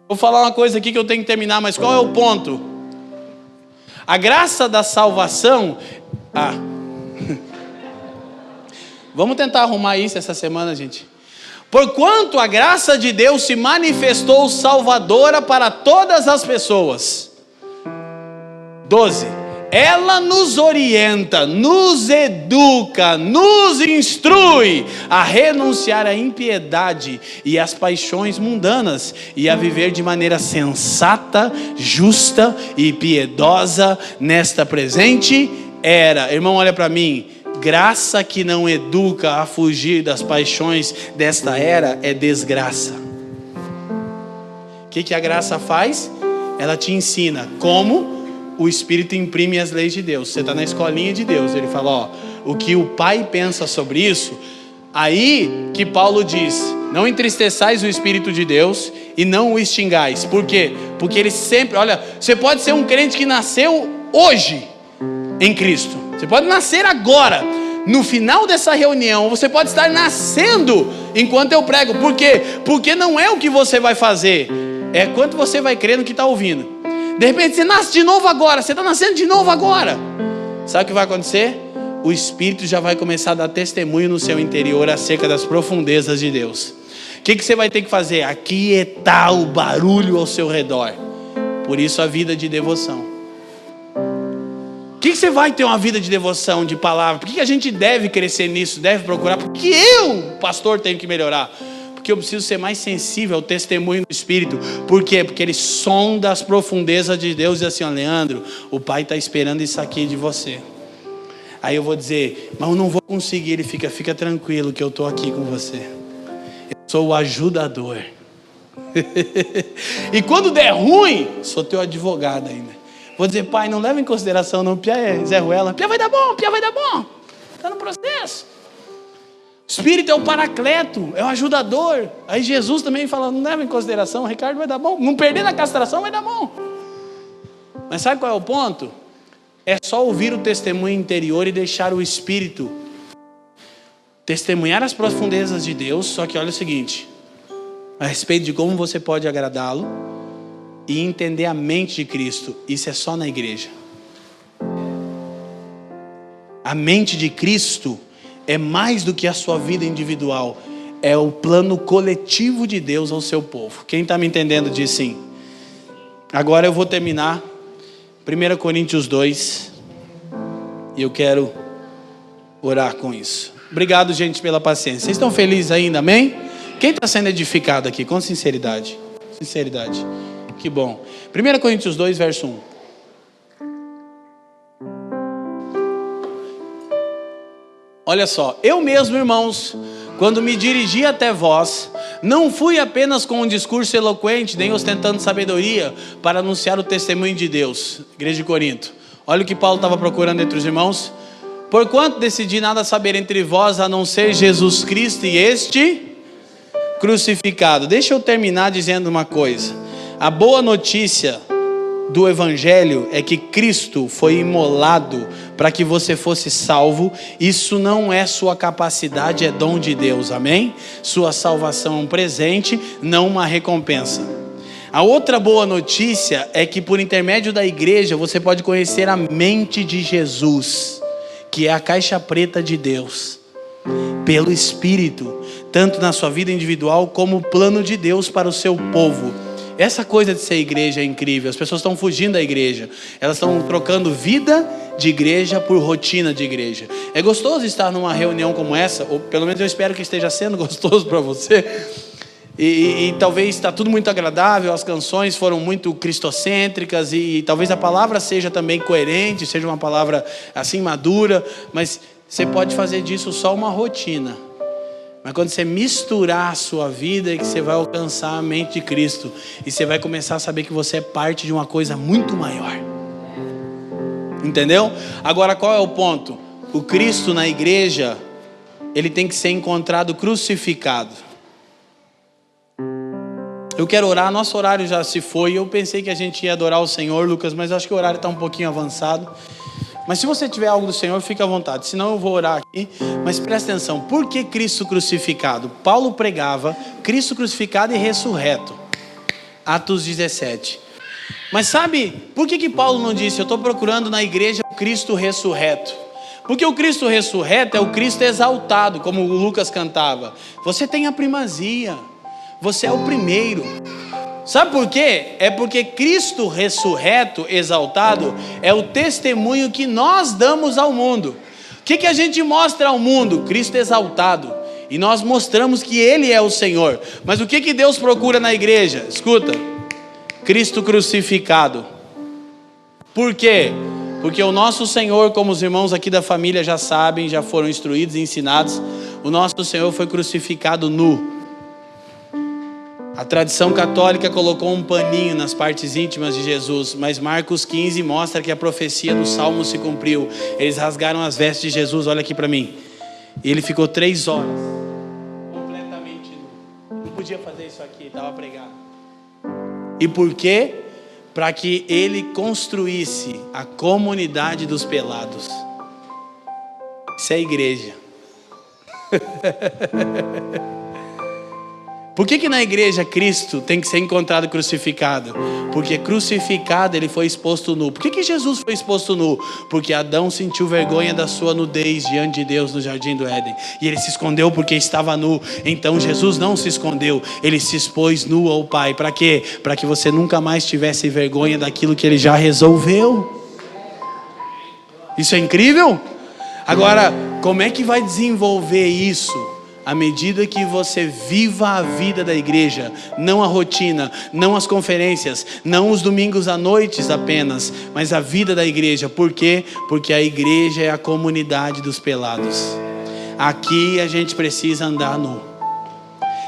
Vou falar uma coisa aqui que eu tenho que terminar, mas qual é o ponto? A graça da salvação... Vamos tentar arrumar isso essa semana, gente. Porquanto a graça de Deus se manifestou salvadora para todas as pessoas. 12. Ela nos orienta, nos educa, nos instrui a renunciar à impiedade e às paixões mundanas e a viver de maneira sensata, justa e piedosa nesta presente era. Irmão, olha para mim. Graça que não educa a fugir das paixões desta era é desgraça. O que a graça faz? Ela te ensina como o Espírito imprime as leis de Deus. Você está na escolinha de Deus, ele fala, ó, o que o Pai pensa sobre isso. Aí que Paulo diz, não entristeçais o Espírito de Deus e não o extingais. Por quê? Porque ele sempre, olha, você pode ser um crente que nasceu hoje em Cristo. Você pode nascer agora. No final dessa reunião, você pode estar nascendo enquanto eu prego. Por quê? Porque não é o que você vai fazer, é quanto você vai crer no que está ouvindo. De repente você nasce de novo agora, você está nascendo de novo agora. Sabe o que vai acontecer? O Espírito já vai começar a dar testemunho no seu interior acerca das profundezas de Deus. O que você vai ter que fazer? Aquietar o barulho ao seu redor. Por isso a vida de devoção. Por que você vai ter uma vida de devoção, de palavra? Por que a gente deve crescer nisso, deve procurar? Porque eu, pastor, tenho que melhorar. Porque eu preciso ser mais sensível ao testemunho do Espírito. Por quê? Porque ele sonda as profundezas de Deus e diz assim, ó, Leandro, o Pai está esperando isso aqui de você. Aí eu vou dizer, mas eu não vou conseguir. Ele fica tranquilo que eu estou aqui com você. Eu sou o ajudador. E quando der ruim, sou teu advogado ainda. Vou dizer, Pai, não leva em consideração não, Pia é Zé Ruela. Pia vai dar bom, Pia vai dar bom. Está no processo. O Espírito é o paracleto, é o ajudador. Aí Jesus também fala, não leva em consideração, o Ricardo vai dar bom. Não perder na castração vai dar bom. Mas sabe qual é o ponto? É só ouvir o testemunho interior e deixar o Espírito testemunhar as profundezas de Deus. Só que olha o seguinte, a respeito de como você pode agradá-lo e entender a mente de Cristo. Isso é só na igreja. A mente de Cristo é mais do que a sua vida individual. É o plano coletivo de Deus ao seu povo. Quem está me entendendo diz sim. Agora eu vou terminar 1 Coríntios 2. E eu quero orar com isso. Obrigado, gente, pela paciência. Vocês estão felizes ainda, amém? Quem está sendo edificado aqui? Com sinceridade. Sinceridade. Que bom. 1 Coríntios 2, verso 1. Olha só. Eu mesmo, irmãos, quando me dirigi até vós, não fui apenas com um discurso eloquente, nem ostentando sabedoria, para anunciar o testemunho de Deus. Igreja de Corinto. Olha o que Paulo estava procurando entre os irmãos. Porquanto decidi nada saber entre vós, a não ser Jesus Cristo e este crucificado. Deixa eu terminar dizendo uma coisa. A boa notícia do Evangelho é que Cristo foi imolado para que você fosse salvo. Isso não é sua capacidade, é dom de Deus, amém? Sua salvação é um presente, não uma recompensa. A outra boa notícia é que por intermédio da igreja você pode conhecer a mente de Jesus, que é a caixa preta de Deus, pelo Espírito, tanto na sua vida individual como o plano de Deus para o seu povo. Essa coisa de ser igreja é incrível. As pessoas estão fugindo da igreja. Elas estão trocando vida de igreja por rotina de igreja. É gostoso estar numa reunião como essa, ou pelo menos eu espero que esteja sendo gostoso para você. E talvez está tudo muito agradável, as canções foram muito cristocêntricas e talvez a palavra seja também coerente, seja uma palavra assim madura, mas você pode fazer disso só uma rotina. Mas quando você misturar a sua vida, é que você vai alcançar a mente de Cristo. E você vai começar a saber que você é parte de uma coisa muito maior. Entendeu? Agora qual é o ponto? O Cristo na igreja, ele tem que ser encontrado crucificado. Eu quero orar, nosso horário já se foi. Eu pensei que a gente ia adorar o Senhor, Lucas, mas acho que o horário está um pouquinho avançado. Mas se você tiver algo do Senhor, fica à vontade. Senão eu vou orar aqui. Mas presta atenção. Por que Cristo crucificado? Paulo pregava Cristo crucificado e ressurreto. Atos 17. Mas sabe, por que Paulo não disse, eu estou procurando na igreja Cristo ressurreto? Porque o Cristo ressurreto é o Cristo exaltado, como o Lucas cantava. Você tem a primazia, você é o primeiro. Sabe por quê? É porque Cristo ressurreto, exaltado, é o testemunho que nós damos ao mundo. O que a gente mostra ao mundo? Cristo exaltado. E nós mostramos que Ele é o Senhor. Mas o que Deus procura na igreja? Escuta, Cristo crucificado. Por quê? Porque o nosso Senhor, como os irmãos aqui da família já sabem, já foram instruídos e ensinados, o nosso Senhor foi crucificado nu. A tradição católica colocou um paninho nas partes íntimas de Jesus, mas Marcos 15 mostra que a profecia do Salmo se cumpriu. Eles rasgaram as vestes de Jesus, olha aqui para mim. E ele ficou 3 horas, completamente nu. Não podia fazer isso aqui, estava pregado. E por quê? Para que ele construísse a comunidade dos pelados. Isso é igreja. Por que na igreja Cristo tem que ser encontrado crucificado? Porque crucificado ele foi exposto nu. Por que Jesus foi exposto nu? Porque Adão sentiu vergonha da sua nudez diante de Deus no jardim do Éden. E ele se escondeu porque estava nu. Então Jesus não se escondeu. Ele se expôs nu ao Pai. Para quê? Para que você nunca mais tivesse vergonha daquilo que ele já resolveu. Isso é incrível? Agora, como é que vai desenvolver isso? À medida que você viva a vida da igreja, não a rotina, não as conferências, não os domingos à noite apenas, mas a vida da igreja. Por quê? Porque a igreja é a comunidade dos pelados. Aqui a gente precisa andar nu,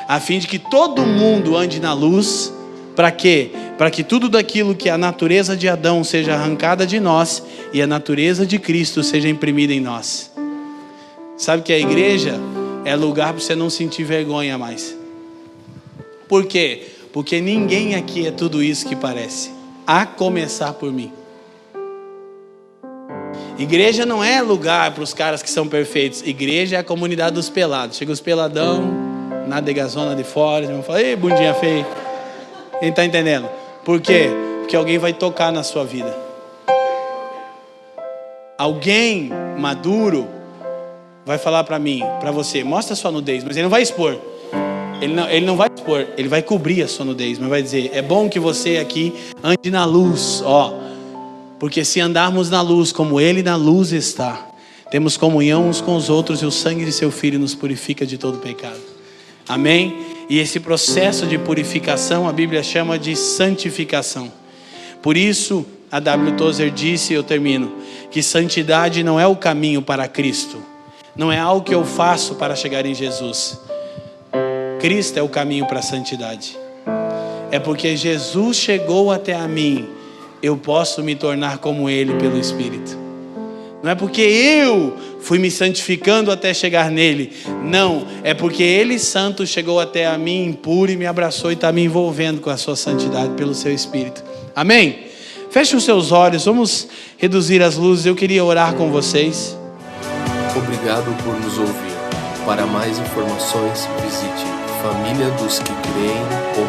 a fim de que todo mundo ande na luz. Para quê? Para que tudo daquilo que a natureza de Adão seja arrancada de nós e a natureza de Cristo seja imprimida em nós. Sabe que a igreja é lugar para você não sentir vergonha mais. Por quê? Porque ninguém aqui é tudo isso que parece, a começar por mim. Igreja não é lugar para os caras que são perfeitos. Igreja é a comunidade dos pelados. Chega os peladão, na degazona de fora, e fala: ei, bundinha feia. Quem está entendendo? Por quê? Porque alguém vai tocar na sua vida. Alguém maduro vai falar para mim, para você: mostra a sua nudez, mas ele não vai expor. Ele não vai expor, ele vai cobrir a sua nudez, mas vai dizer: é bom que você aqui ande na luz, porque se andarmos na luz como ele na luz está, temos comunhão uns com os outros e o sangue de seu Filho nos purifica de todo pecado. Amém? E esse processo de purificação a Bíblia chama de santificação. Por isso a W. Tozer disse, e eu termino, que santidade não é o caminho para Cristo. Não é algo que eu faço para chegar em Jesus. Cristo é o caminho para a santidade. É porque Jesus chegou até a mim, eu posso me tornar como Ele pelo Espírito. Não é porque eu fui me santificando até chegar nele. Não, é porque Ele santo chegou até a mim impuro e me abraçou e está me envolvendo com a sua santidade pelo seu Espírito. Amém? Feche os seus olhos, vamos reduzir as luzes. Eu queria orar com vocês. Obrigado por nos ouvir. Para mais informações, visite famíliadosquecreem.com.